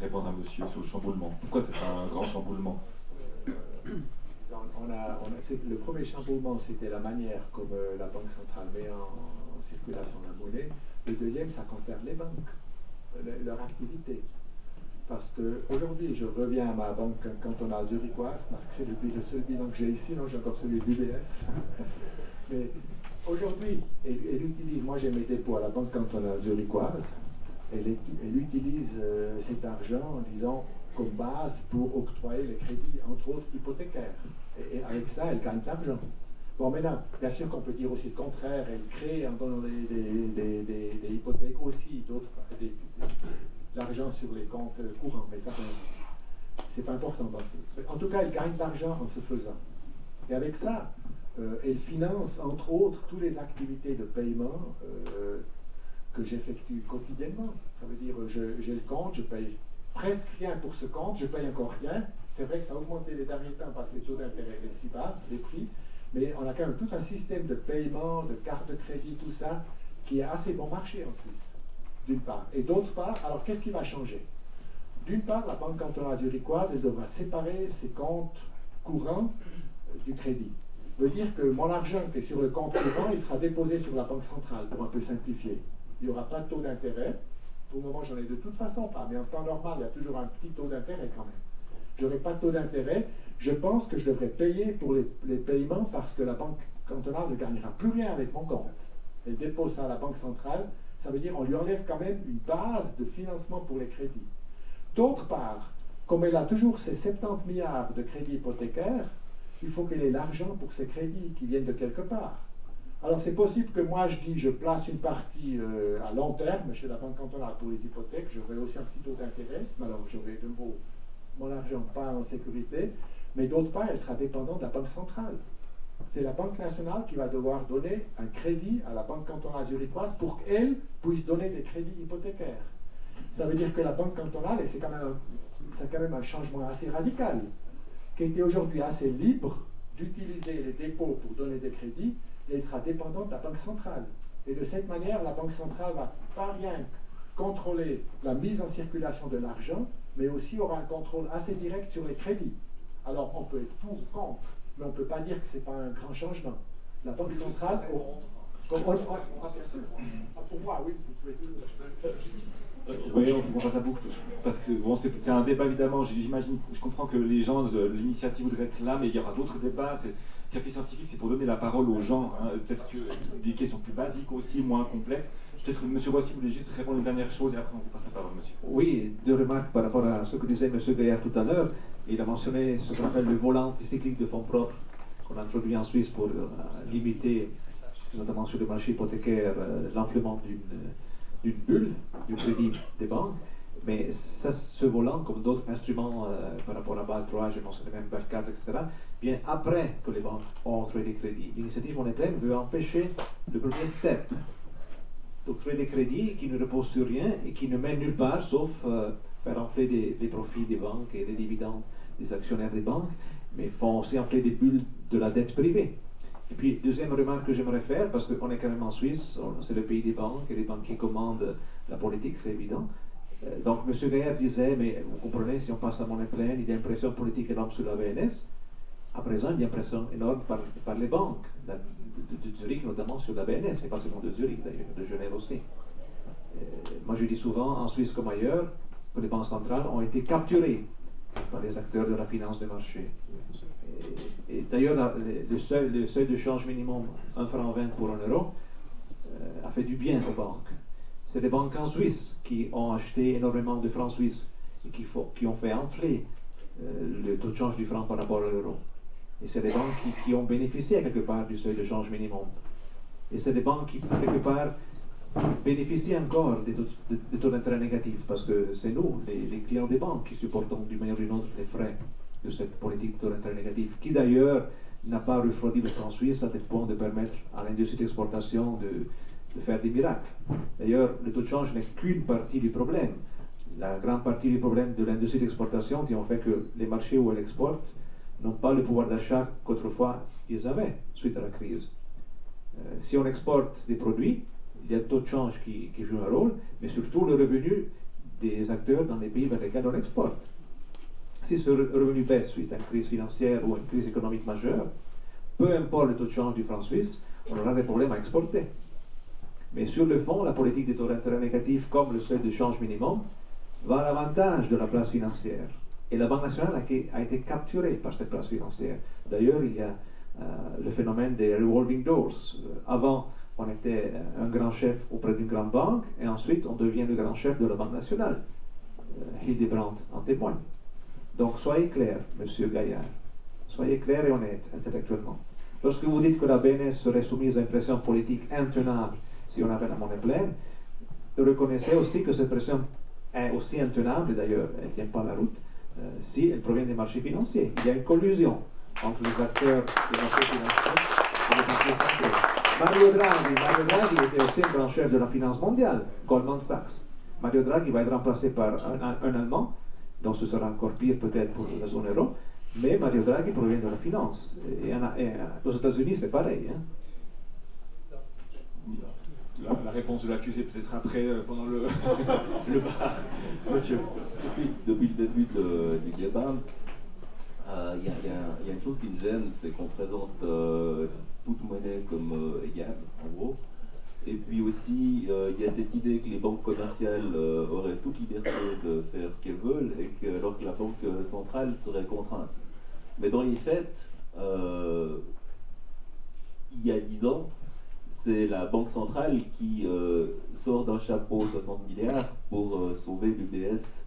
[SPEAKER 3] répondre à monsieur sur le chamboulement. Pourquoi c'est un grand chamboulement?
[SPEAKER 5] Le premier chamboulement, c'était la manière comme la Banque centrale met en circulation la monnaie. Le deuxième, ça concerne les banques, leur activité. Parce qu'aujourd'hui, je reviens à ma banque cantonale zurichoise, parce que c'est le seul bilan que j'ai ici, non, j'ai encore celui de l'UBS. Mais aujourd'hui, elle utilise, moi j'ai mes dépôts à la banque cantonale zurichoise, elle utilise cet argent, disons, comme base pour octroyer les crédits, entre autres hypothécaires. Et avec ça, elle gagne de l'argent. Bon, maintenant, bien sûr qu'on peut dire aussi le contraire, elle crée en donnant des hypothèques aussi, d'autres, de l'argent sur les comptes courants, mais ça, c'est pas important. En tout cas, elle gagne de l'argent en se faisant. Et avec ça, elle finance, entre autres, toutes les activités de paiement que j'effectue quotidiennement. Ça veut dire, j'ai le compte, je paye presque rien pour ce compte, je paye encore rien. C'est vrai que ça a augmenté les derniers temps parce que les taux d'intérêt étaient si bas, les prix, mais on a quand même tout un système de paiement, de carte de crédit, tout ça, qui est assez bon marché en Suisse, d'une part. Et d'autre part, alors qu'est-ce qui va changer? D'une part, la Banque cantonale zurichoise, elle devra séparer ses comptes courants du crédit. Ça veut dire que mon argent qui est sur le compte courant, il sera déposé sur la Banque centrale, pour un peu simplifier. Il n'y aura pas de taux d'intérêt. Pour le moment, j'en ai de toute façon pas, mais en temps normal, il y a toujours un petit taux d'intérêt quand même. Je n'aurai pas de taux d'intérêt, Je pense que je devrais payer pour les paiements parce que la banque cantonale ne gagnera plus rien avec mon compte. Elle dépose ça à la banque centrale, ça veut dire qu'on lui enlève quand même une base de financement pour les crédits. D'autre part, comme elle a toujours ses 70 milliards de crédits hypothécaires, il faut qu'elle ait l'argent pour ces crédits qui viennent de quelque part. Alors c'est possible que moi je dis je place une partie à long terme chez la banque cantonale pour les hypothèques, j'aurai aussi un petit taux d'intérêt, mais alors j'aurai de nouveau mon argent pas en sécurité, mais d'autre part elle sera dépendante de la banque centrale. C'est la Banque nationale qui va devoir donner un crédit à la Banque cantonale zurichoise pour qu'elle puisse donner des crédits hypothécaires. Ça veut dire que la Banque cantonale, et c'est quand même un changement assez radical, qui était aujourd'hui assez libre d'utiliser les dépôts pour donner des crédits, et elle sera dépendante de la Banque centrale. Et de cette manière, la Banque centrale va pas rien contrôler la mise en circulation de l'argent, mais aussi aura un contrôle assez direct sur les crédits. Alors on peut être pour ou contre, mais on ne peut pas dire que ce n'est pas un grand changement. La Banque centrale... Pour moi, oui, vous pouvez...
[SPEAKER 3] Oui, il faut qu'on fasse à boucle, parce que bon, c'est un débat évidemment, j'imagine, je comprends que les gens de l'initiative voudraient être là, mais il y aura d'autres débats. Café Scientifique, c'est pour donner la parole aux gens, hein. Peut-être que des questions plus basiques aussi, moins complexes. Peut-être que M. Rossi voulait juste répondre une dernière chose et après on vous passe la parole, monsieur.
[SPEAKER 4] Oui, deux remarques par rapport à ce que disait M. Gaillard tout à l'heure. Il a mentionné ce qu'on appelle le volant anticyclique de fonds propres qu'on a introduit en Suisse pour limiter, notamment sur le marché hypothécaire, l'enflement d'une bulle du crédit des banques. Mais ça, ce volant, comme d'autres instruments par rapport à BAL 3, j'ai mentionné même BAL 4, etc., vient après que les banques ont octroyé des crédits. L'initiative Monnaie Pleine veut empêcher le premier step, d'octroyer des crédits qui ne reposent sur rien et qui ne mènent nulle part, sauf faire enfler des profits des banques et des dividendes des actionnaires des banques, mais font aussi enfler des bulles de la dette privée. Et puis, deuxième remarque que j'aimerais faire, parce qu'on est quand même en Suisse, c'est le pays des banques, et les banquiers commandent la politique, c'est évident. Donc, M. Gaillard disait, mais vous comprenez, si on passe à Monnaie Pleine, il y a une pression politique énorme sur la BNS. À présent, il y a une pression énorme par les banques, de Zurich notamment sur la BNS, et pas seulement de Zurich d'ailleurs, de Genève aussi. Moi, je dis souvent, en Suisse comme ailleurs, que les banques centrales ont été capturées par les acteurs de la finance de marché. Et d'ailleurs, le seuil de change minimum, 1,20 franc pour 1 euro, a fait du bien aux banques. C'est les banques en Suisse qui ont acheté énormément de francs suisses et qui ont fait enfler le taux de change du franc par rapport à l'euro. Et c'est les banques qui ont bénéficié quelque part du seuil de change minimum. Et c'est les banques qui, quelque part, bénéficient encore des taux d'intérêt négatifs, parce que c'est nous, les clients des banques, qui supportons d'une manière ou d'une autre les frais de cette politique de taux d'intérêt négatif, qui d'ailleurs n'a pas refroidi le franc suisse à tel point de permettre à l'industrie d'exportation de faire des miracles. D'ailleurs, le taux de change n'est qu'une partie du problème. La grande partie du problème de l'industrie d'exportation qui ont fait que les marchés où elle exporte n'ont pas le pouvoir d'achat qu'autrefois ils avaient suite à la crise. Si on exporte des produits, il y a le taux de change qui joue un rôle, mais surtout le revenu des acteurs dans les pays vers lesquels on exporte. Si ce revenu baisse suite à une crise financière ou une crise économique majeure, peu importe le taux de change du franc suisse, on aura des problèmes à exporter. Mais sur le fond, la politique des taux d'intérêt négatifs, comme le seuil de change minimum, va à l'avantage de la place financière. Et la Banque nationale a été capturée par cette place financière. D'ailleurs, il y a le phénomène des revolving doors. Avant, on était un grand chef auprès d'une grande banque, et ensuite, on devient le grand chef de la Banque nationale. Hildebrandt en témoigne. Donc, soyez clair, Monsieur Gaillard. Soyez clair et honnête, intellectuellement. Lorsque vous dites que la BNS serait soumise à une pression politique intenable si on avait la monnaie pleine, reconnaissez aussi que cette pression est aussi intenable, et d'ailleurs, elle ne tient pas la route, si elle provient des marchés financiers. Il y a une collusion entre les acteurs des marchés financiers et les marchés centraux. Mario Draghi était aussi un grand chef de la finance mondiale, Goldman Sachs. Mario Draghi va être remplacé par un Allemand, donc ce sera encore pire peut-être pour la zone euro, mais Mario Draghi provient de la finance. Et aux États-Unis, c'est pareil. Hein.
[SPEAKER 3] La réponse de l'accusé peut-être après, pendant le bar. Monsieur.
[SPEAKER 10] Depuis le début du débat, il y a une chose qui me gêne, c'est qu'on présente toute monnaie comme égale, en gros. Et puis aussi, il y a cette idée que les banques commerciales auraient toute liberté de faire ce qu'elles veulent, alors que la banque centrale serait contrainte. Mais dans les faits, il y a 10 ans, c'est la Banque centrale qui sort d'un chapeau 60 milliards pour sauver l'UBS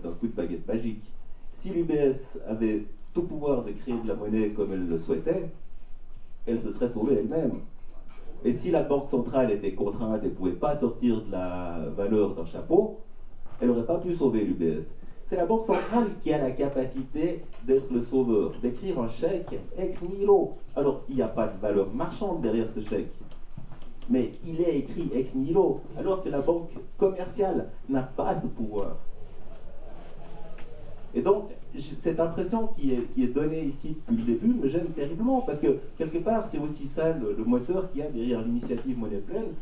[SPEAKER 10] d'un coup de baguette magique. Si l'UBS avait tout pouvoir de créer de la monnaie comme elle le souhaitait, elle se serait sauvée elle-même. Et si la Banque centrale était contrainte et ne pouvait pas sortir de la valeur d'un chapeau, elle n'aurait pas pu sauver l'UBS. C'est la Banque centrale qui a la capacité d'être le sauveur, d'écrire un chèque ex nihilo. Alors, il n'y a pas de valeur marchande derrière ce chèque, mais il est écrit ex nihilo, alors que la banque commerciale n'a pas ce pouvoir. Et donc, cette impression qui est donnée ici depuis le début me gêne terriblement, parce que quelque part, c'est aussi ça le moteur qu'il y a derrière l'initiative Monnaie Pleine,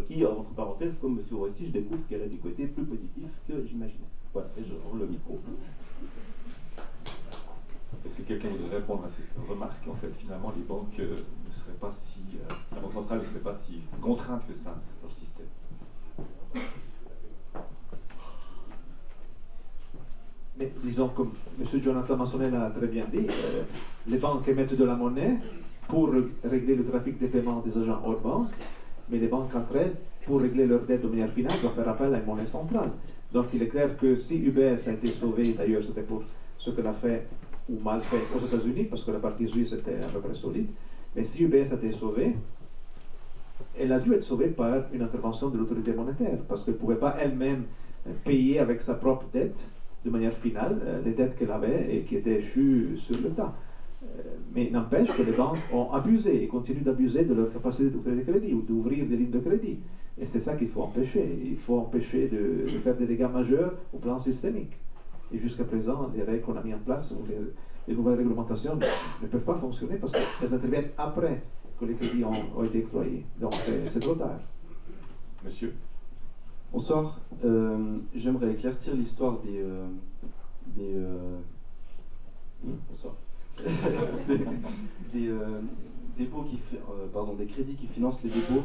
[SPEAKER 10] qui, entre parenthèses, comme M. Rossi, je découvre qu'elle a des côtés plus positifs que j'imaginais. Voilà, et je rends le micro.
[SPEAKER 3] Est-ce que quelqu'un voudrait répondre à cette remarque? En fait, finalement, les banques ne seraient pas si... la Banque centrale ne serait pas si contrainte que ça dans le système.
[SPEAKER 4] Mais disons, comme M. Jonathan Massonnet l'a très bien dit, les banques émettent de la monnaie pour régler le trafic des paiements des agents hors banque, mais les banques entre elles, pour régler leurs dettes de manière finale, doivent faire appel à une monnaie centrale. Donc il est clair que si UBS a été sauvé, d'ailleurs c'était pour ce qu'elle a fait ou mal fait aux États-Unis, parce que la partie suisse était à peu près solide, mais si UBS a été sauvée, elle a dû être sauvée par une intervention de l'autorité monétaire, parce qu'elle ne pouvait pas elle-même payer avec sa propre dette, de manière finale, les dettes qu'elle avait et qui étaient échues sur le tas. Mais n'empêche que les banques ont abusé et continuent d'abuser de leur capacité d'ouvrir des crédits ou d'ouvrir des lignes de crédit. Et c'est ça qu'il faut empêcher. Il faut empêcher de faire des dégâts majeurs au plan systémique. Et jusqu'à présent, les règles qu'on a mises en place ou les nouvelles réglementations ne peuvent pas fonctionner parce qu'elles interviennent après que les crédits ont été octroyés. Donc c'est trop tard.
[SPEAKER 3] Monsieur?
[SPEAKER 11] Bonsoir. J'aimerais éclaircir l'histoire bonsoir. Dépôts des crédits qui financent les dépôts,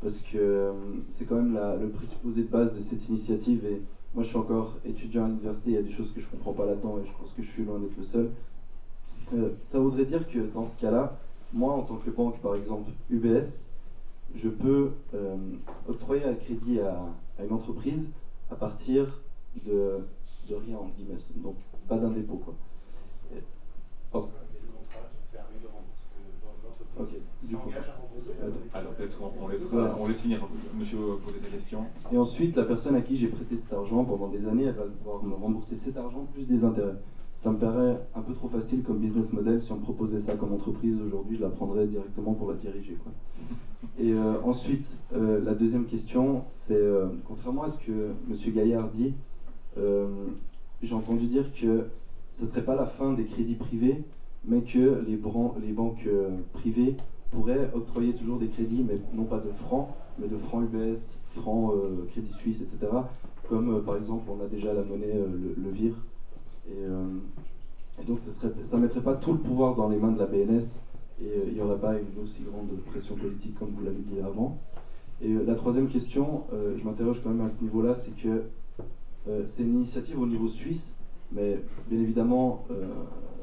[SPEAKER 11] parce que c'est quand même le présupposé de base de cette initiative. Et moi, je suis encore étudiant à l'université, il y a des choses que je ne comprends pas là-dedans et je pense que je suis loin d'être le seul. Ça voudrait dire que dans ce cas-là, moi, en tant que banque, par exemple UBS, je peux octroyer un crédit à une entreprise à partir de rien, entre guillemets, donc pas d'un dépôt, quoi. Pardon. Ok, du coup.
[SPEAKER 3] Alors peut-être qu'on laisse finir monsieur poser sa question.
[SPEAKER 11] Et ensuite, la personne à qui j'ai prêté cet argent pendant des années, elle va devoir me rembourser cet argent plus des intérêts. Ça me paraît un peu trop facile comme business model. Si on me proposait ça comme entreprise aujourd'hui, je la prendrais directement pour la diriger, quoi. Et ensuite, la deuxième question, c'est contrairement à ce que M. Gaillard dit, j'ai entendu dire que ce ne serait pas la fin des crédits privés, mais que les banques privées pourraient octroyer toujours des crédits, mais non pas de francs, mais de francs UBS, francs Crédit Suisse, etc. Comme par exemple, on a déjà la monnaie, le VIR. Et donc, ça ne mettrait pas tout le pouvoir dans les mains de la BNS, et il n'y aurait pas une aussi grande pression politique, comme vous l'avez dit avant. Et la troisième question, je m'interroge quand même à ce niveau-là, c'est que c'est une initiative au niveau suisse, mais bien évidemment,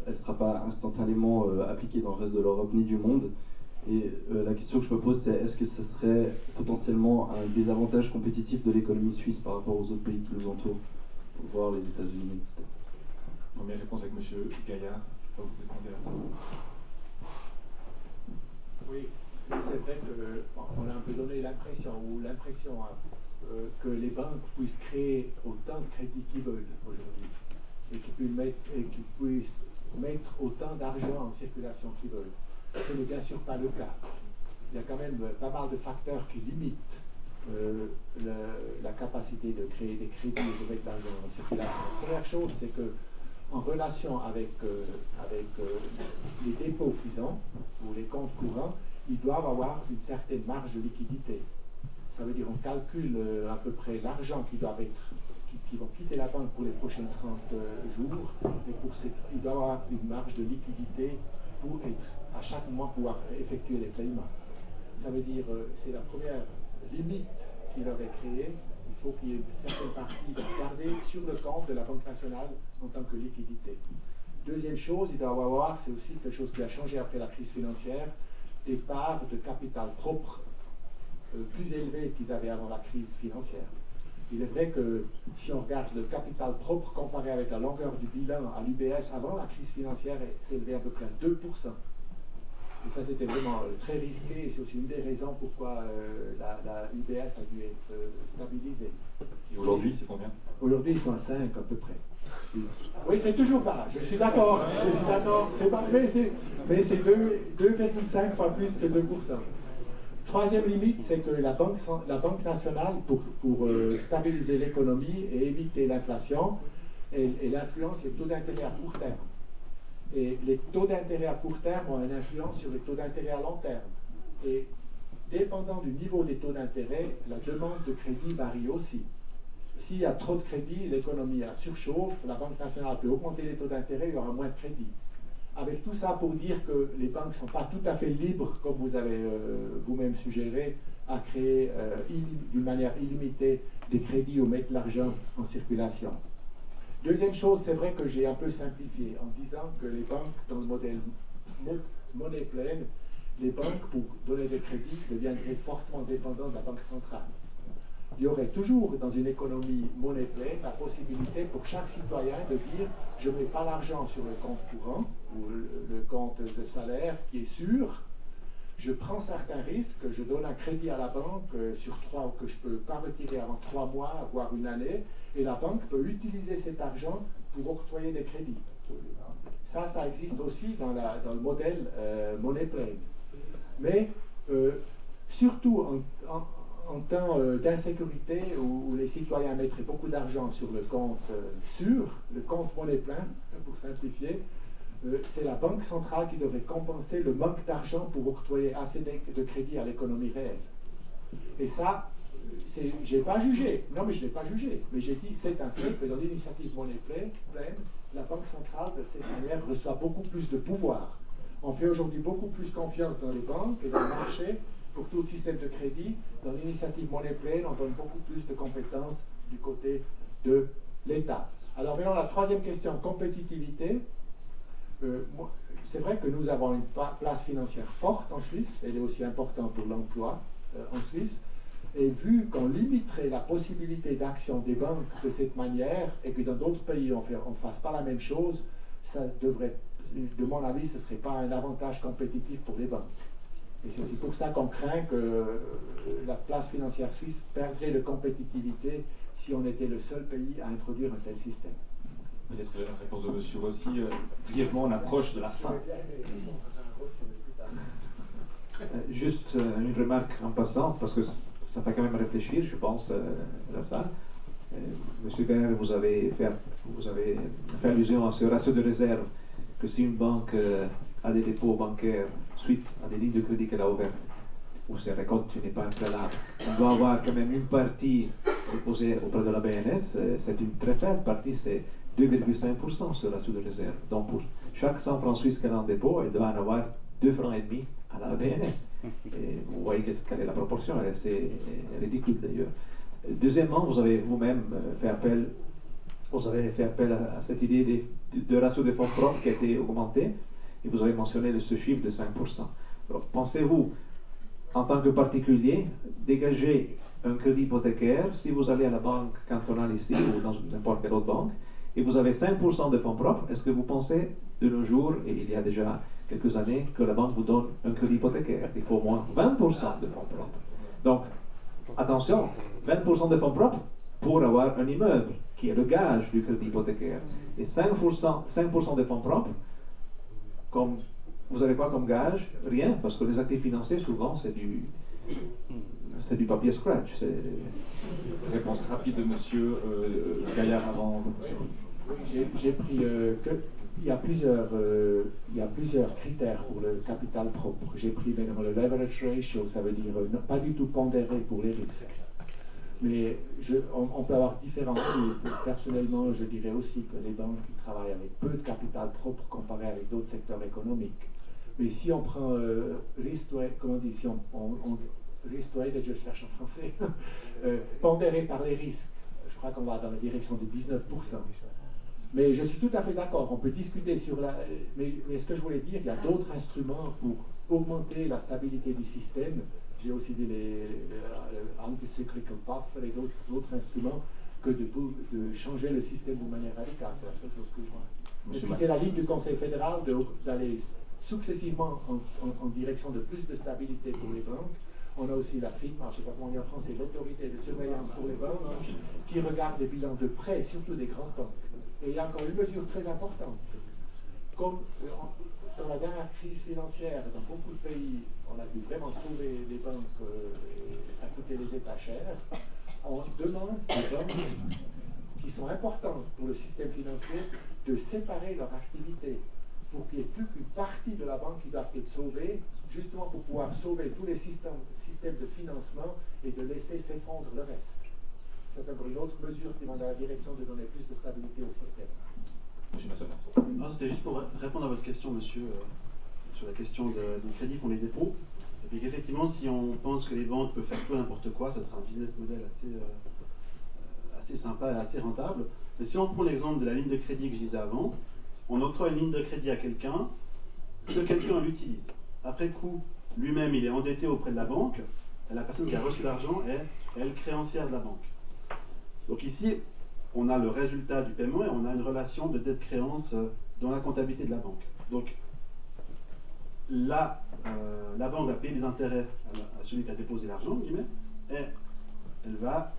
[SPEAKER 11] elle ne sera pas instantanément appliquée dans le reste de l'Europe ni du monde. Et la question que je me pose, c'est est-ce que ce serait potentiellement un désavantage compétitif de l'économie suisse par rapport aux autres pays qui nous entourent, voire les États-Unis, etc.
[SPEAKER 3] Première réponse avec M. Gaillard. Je vais vous répondre à
[SPEAKER 5] Oui, c'est vrai qu'on a un peu donné l'impression que les banques puissent créer autant de crédits qu'ils veulent aujourd'hui et qu'ils puissent mettre autant d'argent en circulation qu'ils veulent. Ce n'est bien sûr pas le cas. Il y a quand même pas mal de facteurs qui limitent la capacité de créer des crédits et de mettre l'argent en circulation. La première chose, c'est que en relation avec les dépôts qu'ils ont, ou les comptes courants, ils doivent avoir une certaine marge de liquidité. Ça veut dire qu'on calcule à peu près l'argent qui vont quitter la banque pour les prochains 30 jours, et ils doivent avoir une marge de liquidité pour à chaque mois pouvoir effectuer les paiements. Ça veut dire, c'est la première limite qu'il aurait créée. Il faut qu'il y ait une certaine partie gardée sur le compte de la Banque nationale en tant que liquidité. Deuxième chose, il doit y avoir, c'est aussi quelque chose qui a changé après la crise financière, des parts de capital propre plus élevées qu'ils avaient avant la crise financière. Il est vrai que si on regarde le capital propre comparé avec la longueur du bilan à l'UBS avant la crise financière, c'est élevé à peu près à 2%. Et ça, c'était vraiment très risqué, et c'est aussi une des raisons pourquoi la UBS a dû être stabilisée.
[SPEAKER 3] Et aujourd'hui, c'est combien?
[SPEAKER 5] Aujourd'hui, ils sont à 5 à peu près. Oui, c'est toujours pas. Je suis d'accord. Je suis d'accord. Mais c'est 2,5 fois plus que 2%. Troisième limite, c'est que la Banque nationale, pour stabiliser l'économie et éviter l'inflation, elle influence les taux d'intérêt à court terme. Et les taux d'intérêt à court terme ont une influence sur les taux d'intérêt à long terme. Et dépendant du niveau des taux d'intérêt, la demande de crédit varie aussi. S'il y a trop de crédit, l'économie surchauffe, la Banque nationale peut augmenter les taux d'intérêt, il y aura moins de crédit. Avec tout ça pour dire que les banques ne sont pas tout à fait libres, comme vous avez vous-même suggéré, à créer d'une manière illimitée des crédits ou mettre l'argent en circulation. Deuxième chose, c'est vrai que j'ai un peu simplifié en disant que les banques, dans le modèle monnaie pleine, les banques, pour donner des crédits, deviendraient fortement dépendantes de la Banque centrale. Il y aurait toujours dans une économie monnaie pleine la possibilité pour chaque citoyen de dire je ne mets pas l'argent sur le compte courant ou le compte de salaire qui est sûr, je prends certains risques, je donne un crédit à la banque sur 3 que je ne peux pas retirer avant 3 mois, voire une année, et la banque peut utiliser cet argent pour octroyer des crédits. Ça existe aussi dans le modèle monnaie pleine. Mais surtout en temps d'insécurité où les citoyens mettraient beaucoup d'argent sur le compte sûr, le compte monnaie pleine, pour simplifier, c'est la Banque centrale qui devrait compenser le manque d'argent pour octroyer assez de crédit à l'économie réelle. Et ça, je n'ai pas jugé, non mais je n'ai pas jugé, mais j'ai dit c'est un fait que dans l'initiative monnaie pleine, la Banque centrale de cette manière reçoit beaucoup plus de pouvoir. On fait aujourd'hui beaucoup plus confiance dans les banques et dans le marché pour tout le système de crédit. Dans l'initiative monnaie pleine, on donne beaucoup plus de compétences du côté de l'État. Alors maintenant, la troisième question, compétitivité. C'est vrai que nous avons une place financière forte en Suisse, elle est aussi importante pour l'emploi en Suisse, et vu qu'on limiterait la possibilité d'action des banques de cette manière, et que dans d'autres pays on ne fasse pas la même chose, ça devrait, de mon avis, ce ne serait pas un avantage compétitif pour les banques. Et c'est aussi pour ça qu'on craint que la place financière suisse perdrait de compétitivité si on était le seul pays à introduire un tel système.
[SPEAKER 3] Peut-être la réponse de M. Rossi, brièvement, on approche de la fin.
[SPEAKER 4] Juste une remarque en passant, parce que ça fait quand même réfléchir, je pense, la salle. Monsieur Gaillard, vous avez fait allusion à ce ratio de réserve, que si une banque a des dépôts bancaires suite à des lignes de crédit qu'elle a ouvertes, où ses récoltes n'est pas impréalable, on doit avoir quand même une partie déposée auprès de la BNS, c'est une très faible partie, c'est 2,5% ce ratio de réserve. Donc pour chaque 100 francs suisses qu'elle a en dépôt, elle doit en avoir 2,5 francs à la BNS. Et vous voyez quelle est la proportion, elle est assez ridicule d'ailleurs. Deuxièmement, vous avez vous-même fait appel, à cette idée de ratio de fonds propres qui a été augmenté, et vous avez mentionné ce chiffre de 5%. Alors, pensez-vous, en tant que particulier, dégager un crédit hypothécaire si vous allez à la banque cantonale ici ou dans n'importe quelle autre banque, et vous avez 5% de fonds propres, est-ce que vous pensez de nos jours, et il y a déjà quelques années, que la banque vous donne un crédit hypothécaire? Il faut au moins 20% de fonds propres. Donc, attention, 20% de fonds propres pour avoir un immeuble, qui est le gage du crédit hypothécaire. Et 5% de fonds propres, comme vous avez quoi comme gage? Rien, parce que les actifs financiers, souvent, c'est du papier scratch.
[SPEAKER 3] Réponse rapide de M. Gaillard avant.
[SPEAKER 5] J'ai pris il y a plusieurs critères pour le capital propre. J'ai pris maintenant le leverage ratio, ça veut dire pas du tout pondéré pour les risques. Mais on peut avoir différents types. Personnellement, je dirais aussi que les banques travaillent avec peu de capital propre comparé avec d'autres secteurs économiques. Mais si on prend risk-weighted, je cherche en français, pondéré par les risques, je crois qu'on va dans la direction de 19%. Mais je suis tout à fait d'accord, on peut discuter sur la... Mais ce que je voulais dire, il y a d'autres instruments pour augmenter la stabilité du système. J'ai aussi dit les anti-cyclical buffer et d'autres instruments que de changer le système de manière radicale. C'est la seule chose que je vois. Et puis c'est la ligne du Conseil fédéral d'aller successivement en direction de plus de stabilité pour les banques. On a aussi la FINMA, je ne sais pas comment on dit en français, l'autorité de surveillance pour les banques, qui regarde les bilans de près, surtout des grandes banques. Et il y a encore une mesure très importante. Comme dans la dernière crise financière, dans beaucoup de pays, on a dû vraiment sauver les banques et ça coûtait les États chers. On demande aux banques qui sont importantes pour le système financier de séparer leur activité pour qu'il n'y ait plus qu'une partie de la banque qui doit être sauvée, justement pour pouvoir sauver tous les systèmes de financement et de laisser s'effondrer le reste. Ça, c'est encore une autre mesure qui va dans la direction de donner plus de stabilité au système.
[SPEAKER 3] Monsieur Massonnet.
[SPEAKER 6] Non, c'était juste pour répondre à votre question, monsieur, sur la question des crédits fonds les dépôts. Et puis qu'effectivement, si on pense que les banques peuvent faire tout n'importe quoi, ça sera un business model assez sympa et assez rentable. Mais si on prend l'exemple de la ligne de crédit que je disais avant, on octroie une ligne de crédit à quelqu'un, ce quelqu'un l'utilise. Après coup, lui-même, il est endetté auprès de la banque, et la personne qui a reçu l'argent est, elle, créancière de la banque. Donc ici, on a le résultat du paiement et on a une relation de dette-créance dans la comptabilité de la banque. Donc, la banque va payer des intérêts à celui qui a déposé l'argent, guillemets, et elle va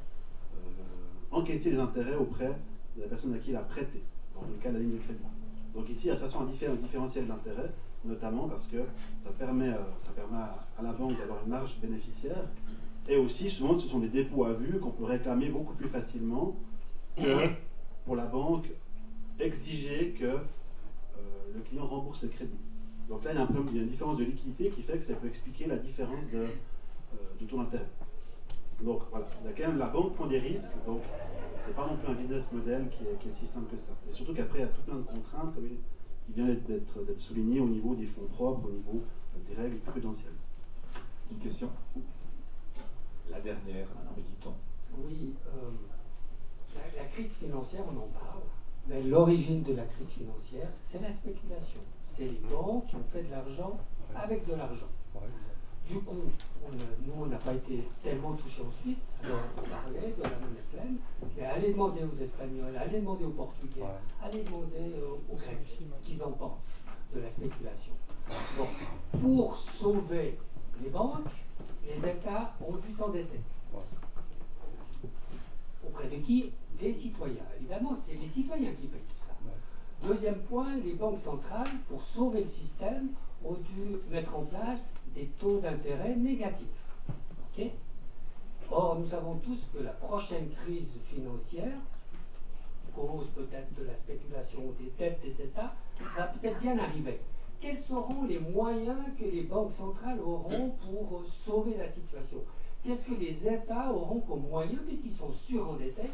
[SPEAKER 6] encaisser les intérêts auprès de la personne à qui elle a prêté, dans le cas de la ligne de crédit. Donc ici, il y a de toute façon un différentiel d'intérêt, notamment parce que ça permet à la banque d'avoir une marge bénéficiaire, et aussi, souvent, ce sont des dépôts à vue qu'on peut réclamer beaucoup plus facilement que pour la banque exiger que le client rembourse le crédit. Donc là, il y a une différence de liquidité qui fait que ça peut expliquer la différence de taux d'intérêt. Donc voilà, la banque prend des risques, donc c'est pas non plus un business model qui est si simple que ça. Et surtout qu'après, il y a tout plein de contraintes, comme il vient d'être souligné au niveau des fonds propres, au niveau des règles prudentielles.
[SPEAKER 3] Une question? La dernière, méditons.
[SPEAKER 12] Oui, la crise financière, on en parle, mais l'origine de la crise financière, c'est la spéculation. C'est les banques qui ont fait de l'argent avec de l'argent. Du coup, nous, on n'a pas été tellement touchés en Suisse, alors on parlait de la monnaie pleine, mais allez demander aux Espagnols, allez demander aux Portugais, allez demander aux Grecs ce qu'ils en pensent de la spéculation. Bon, pour sauver les banques, les États ont dû s'endetter. Auprès de qui? Des citoyens. Évidemment, c'est les citoyens qui payent tout ça. Deuxième point, les banques centrales, pour sauver le système, ont dû mettre en place des taux d'intérêt négatifs. Okay? Or, nous savons tous que la prochaine crise financière, cause peut-être de la spéculation des dettes des États, va peut-être bien arriver. Quels seront les moyens que les banques centrales auront pour sauver la situation? Qu'est-ce que les États auront comme moyens, puisqu'ils sont surendettés,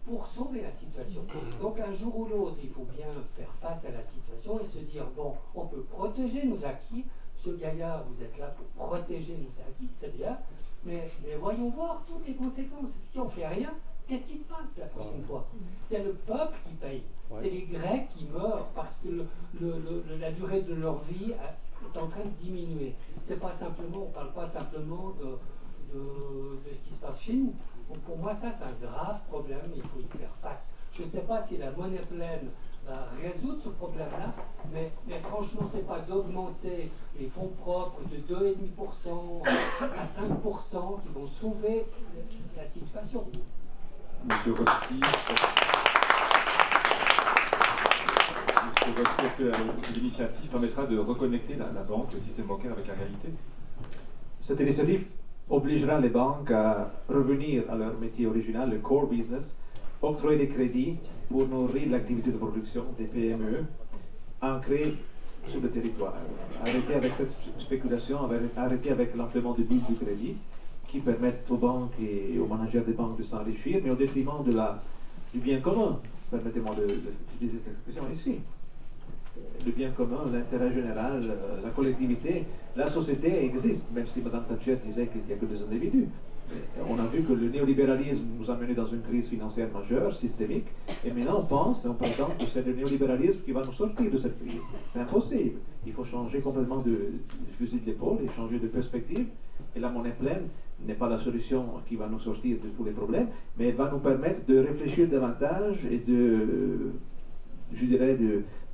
[SPEAKER 12] pour sauver la situation? Donc un jour ou l'autre, il faut bien faire face à la situation et se dire, bon, on peut protéger nos acquis. Monsieur Gaillard, vous êtes là pour protéger nos acquis, c'est bien, mais voyons voir toutes les conséquences. Si on ne fait rien, qu'est-ce qui se passe la prochaine fois? C'est le peuple qui paye. C'est les Grecs qui meurent parce que la durée de leur vie est en train de diminuer. C'est pas simplement, on ne parle pas simplement de ce qui se passe chez nous. Donc pour moi, ça, c'est un grave problème, il faut y faire face. Je ne sais pas si la monnaie pleine va résoudre ce problème-là, mais franchement, ce n'est pas d'augmenter les fonds propres de 2,5% à 5% qui vont sauver la situation.
[SPEAKER 3] Monsieur Rossi, est-ce que cette initiative permettra de reconnecter la banque, le système bancaire avec la réalité?
[SPEAKER 4] Cette initiative obligera les banques à revenir à leur métier original, le core business, octroyer des crédits pour nourrir l'activité de production des PME ancrées sur le territoire. Arrêter avec cette spéculation, arrêter avec l'enflement de bulles du crédit qui permettent aux banques et aux managers des banques de s'enrichir, mais au détriment du bien commun. Permettez-moi d'utiliser cette expression ici. le bien commun, l'intérêt général, la collectivité. La société existe, même si Mme Thatcher disait qu'il n'y a que des individus. On a vu que le néolibéralisme nous a menés dans une crise financière majeure, systémique, et maintenant on prétend que c'est le néolibéralisme qui va nous sortir de cette crise. C'est impossible. Il faut changer complètement de fusil d'épaule et changer de perspective. Et la monnaie pleine n'est pas la solution qui va nous sortir de tous les problèmes, mais elle va nous permettre de réfléchir davantage et de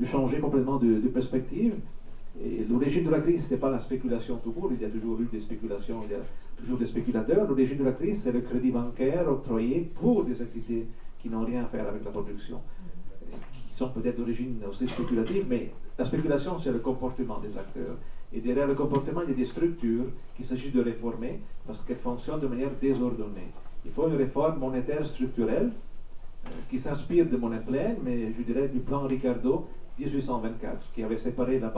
[SPEAKER 4] changer complètement de perspective. Et l'origine de la crise, ce n'est pas la spéculation tout court, il y a toujours eu des spéculations, il y a toujours des spéculateurs. L'origine de la crise, c'est le crédit bancaire octroyé pour des activités qui n'ont rien à faire avec la production, qui sont peut-être d'origine aussi spéculative, mais la spéculation, c'est le comportement des acteurs. Et derrière le comportement, il y a des structures qu'il s'agit de réformer parce qu'elles fonctionnent de manière désordonnée. Il faut une réforme monétaire structurelle qui s'inspire de monnaie pleine, mais je dirais du plan Ricardo 1824, qui avait séparé la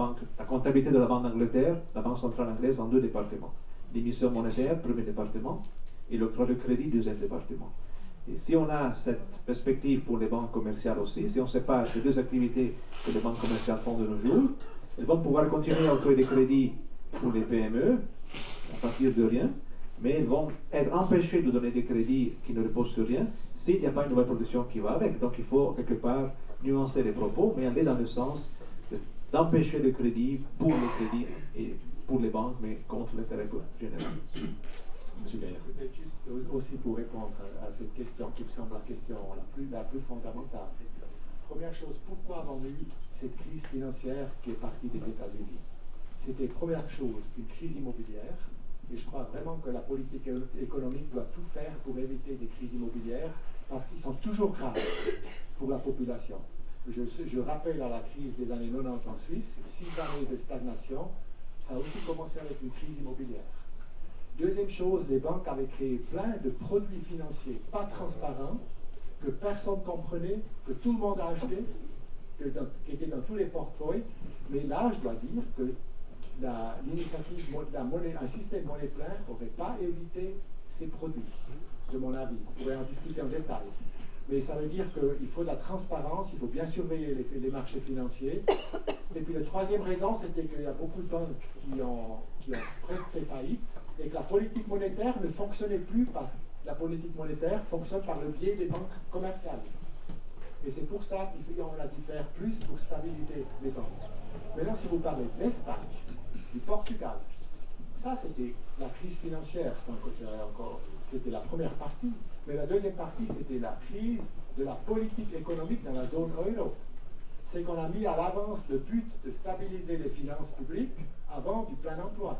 [SPEAKER 4] comptabilité de la Banque d'Angleterre, la Banque centrale anglaise, en deux départements. L'émission monétaire, premier département, et l'octroi de crédit, deuxième département. Et si on a cette perspective pour les banques commerciales aussi, si on sépare ces deux activités que les banques commerciales font de nos jours, elles vont pouvoir continuer à octroyer des crédits pour les PME, à partir de rien, mais elles vont être empêchées de donner des crédits qui ne reposent sur rien s'il n'y a pas une nouvelle production qui va avec. Donc il faut quelque part nuancer les propos, mais aller dans le sens d'empêcher le crédit pour le crédit et pour les banques, mais contre l'intérêt général. Monsieur Gaillard.
[SPEAKER 5] Juste aussi pour répondre à cette question qui me semble la question la plus fondamentale. Première chose, pourquoi avons-nous eu cette crise financière qui est partie des États-Unis? C'était première chose une crise immobilière, et je crois vraiment que la politique économique doit tout faire pour éviter des crises immobilières, parce qu'ils sont toujours graves pour la population. Je rappelle à la crise des années 90 en Suisse, 6 années de stagnation, ça a aussi commencé avec une crise immobilière. Deuxième chose, les banques avaient créé plein de produits financiers pas transparents, que personne ne comprenait, que tout le monde a acheté, qui étaient dans tous les portefeuilles. Mais là, je dois dire que l'initiative un système monnaie plein n'aurait pas évité ces produits, de mon avis. On pourrait en discuter en détail. Mais ça veut dire qu'il faut de la transparence, il faut bien surveiller les marchés financiers. Et puis la troisième raison, c'était qu'il y a beaucoup de banques qui ont presque fait faillite et que la politique monétaire ne fonctionnait plus parce que la politique monétaire fonctionne par le biais des banques commerciales. Et c'est pour ça qu'on a dû faire plus pour stabiliser les banques. Maintenant, si vous parlez de l'Espagne, du Portugal, ça c'était la crise financière, c'était la première partie. Mais la deuxième partie, c'était la crise de la politique économique dans la zone euro. C'est qu'on a mis à l'avance le but de stabiliser les finances publiques avant du plein emploi.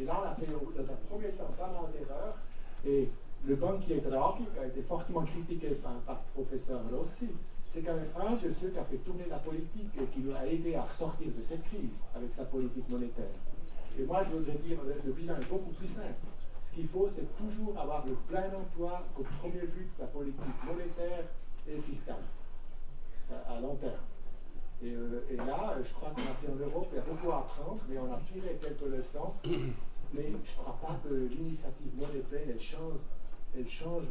[SPEAKER 5] Et là, on a fait dans un premier temps pas mal d'erreurs. Et le banquier Draghi, qui a été fortement critiqué par le professeur Rossi, c'est quand même un de ceux qui a fait tourner la politique et qui nous a aidé à sortir de cette crise avec sa politique monétaire. Et moi, je voudrais dire que le bilan est beaucoup plus simple. Ce qu'il faut, c'est toujours avoir le plein emploi au premier but de la politique monétaire et fiscale, à long terme. Et là, je crois qu'on a fait en Europe, il y a beaucoup à apprendre, mais on a tiré quelques leçons. Mais je ne crois pas que l'initiative monnaie pleine, elle change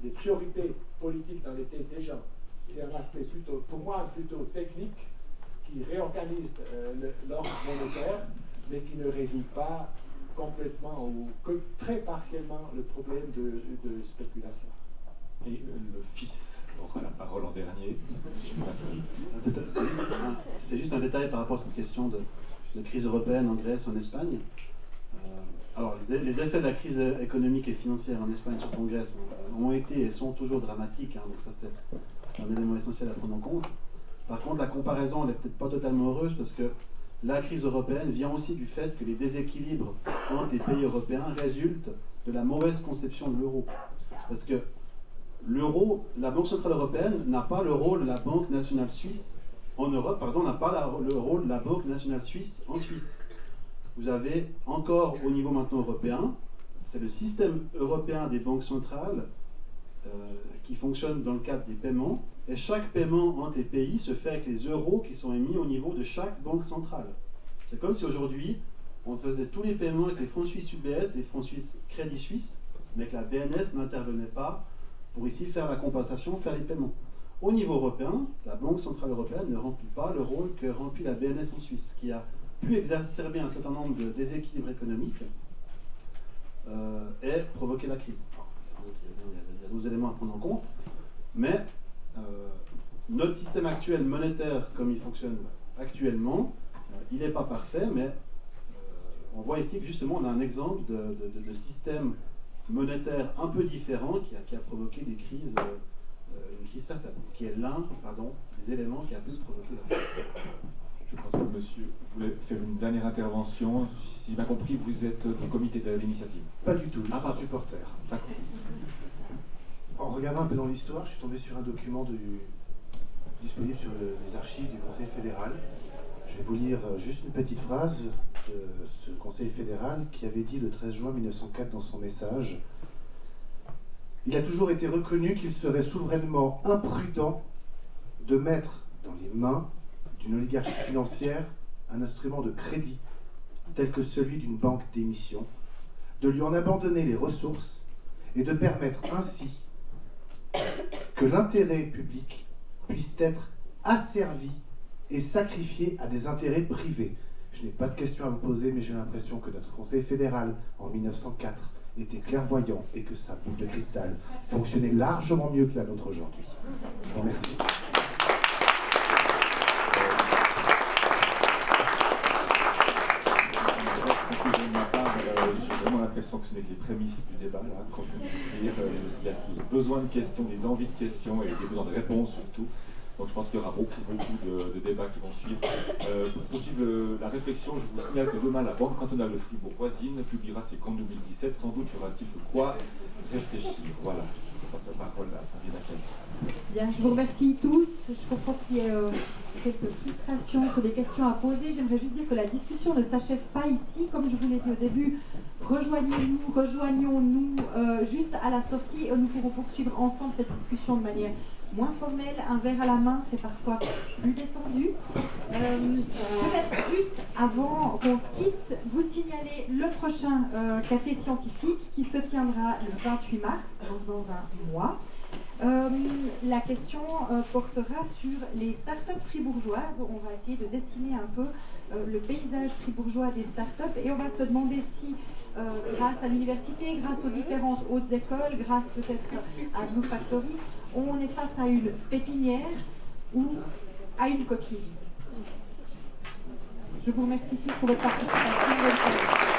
[SPEAKER 5] les priorités politiques dans les têtes des gens. C'est un aspect plutôt, pour moi, plutôt technique, qui réorganise l'ordre monétaire, mais qui ne résout pas complètement ou que très partiellement le problème de spéculation.
[SPEAKER 3] Et le fils aura la parole en dernier.
[SPEAKER 6] C'était juste un détail par rapport à cette question de crise européenne en Grèce, en Espagne. Alors, les effets de la crise économique et financière en Espagne, surtout en Grèce, ont été et sont toujours dramatiques. Donc ça, c'est un élément essentiel à prendre en compte. Par contre, la comparaison, elle n'est peut-être pas totalement heureuse parce que la crise européenne vient aussi du fait que les déséquilibres entre les pays européens résultent de la mauvaise conception de l'euro. Parce que l'euro, la Banque Centrale Européenne n'a pas le rôle de la Banque Nationale Suisse en Europe, n'a pas le rôle de la Banque Nationale Suisse en Suisse. Vous avez encore au niveau maintenant européen, c'est le système européen des banques centrales qui fonctionne dans le cadre des paiements, et chaque paiement entre les pays se fait avec les euros qui sont émis au niveau de chaque banque centrale. C'est comme si aujourd'hui, on faisait tous les paiements avec les francs suisses UBS, les francs suisses Crédit Suisse, mais que la BNS n'intervenait pas pour ici faire la compensation, faire les paiements. au niveau européen, la Banque Centrale Européenne ne remplit pas le rôle que remplit la BNS en Suisse, qui a pu exacerber un certain nombre de déséquilibres économiques et provoquer la crise. Il y a d'autres éléments à prendre en compte, mais notre système actuel monétaire, comme il fonctionne actuellement, il n'est pas parfait, mais on voit ici que justement on a un exemple de système monétaire un peu différent qui a provoqué des crises, une crise certaine, qui est l'un des éléments qui a pu provoquer la crise.
[SPEAKER 3] Je crois que monsieur voulait faire une dernière intervention. Si j'ai bien compris, vous êtes du comité de l'initiative.
[SPEAKER 13] Pas du tout, juste un supporter.
[SPEAKER 3] D'accord.
[SPEAKER 13] En regardant un peu dans l'histoire, je suis tombé sur un document disponible sur les archives du Conseil fédéral. Je vais vous lire juste une petite phrase de ce Conseil fédéral qui avait dit le 13 juin 1904 dans son message « Il a toujours été reconnu qu'il serait souverainement imprudent de mettre dans les mains d'une oligarchie financière un instrument de crédit tel que celui d'une banque d'émission, de lui en abandonner les ressources et de permettre ainsi que l'intérêt public puisse être asservi et sacrifié à des intérêts privés. » Je n'ai pas de questions à vous poser, mais j'ai l'impression que notre Conseil fédéral, en 1904, était clairvoyant et que sa boule de cristal fonctionnait largement mieux que la nôtre aujourd'hui. Je vous remercie.
[SPEAKER 3] J'ai vraiment l'impression que ce n'est que les prémices du débat. Là. Quand il y a besoin de questions, des envies de questions et des besoins de réponses surtout. Donc je pense qu'il y aura beaucoup de débats qui vont suivre. Pour poursuivre la réflexion, je vous signale que demain, la Banque cantonale de Fribourg voisine publiera ses comptes 2017. Sans doute y aura-t-il de quoi réfléchir. Voilà, je passe la parole à Fabienne Akel.
[SPEAKER 1] Bien, je vous remercie tous. Je comprends qu'il y ait quelques frustrations sur des questions à poser. J'aimerais juste dire que la discussion ne s'achève pas ici. Comme je vous l'ai dit au début, rejoignons-nous juste à la sortie et nous pourrons poursuivre ensemble cette discussion de manière moins formelle, un verre à la main, c'est parfois plus détendu. Peut-être juste avant qu'on se quitte, vous signaler le prochain café scientifique qui se tiendra le 28 mars, donc dans un mois. La question portera sur les startups fribourgeoises. On va essayer de dessiner un peu le paysage fribourgeois des startups et on va se demander si grâce à l'université, grâce aux différentes hautes écoles, grâce peut-être à Blue Factory, on est face à une pépinière ou à une coquille vide. Je vous remercie tous pour votre participation. Bonne soirée.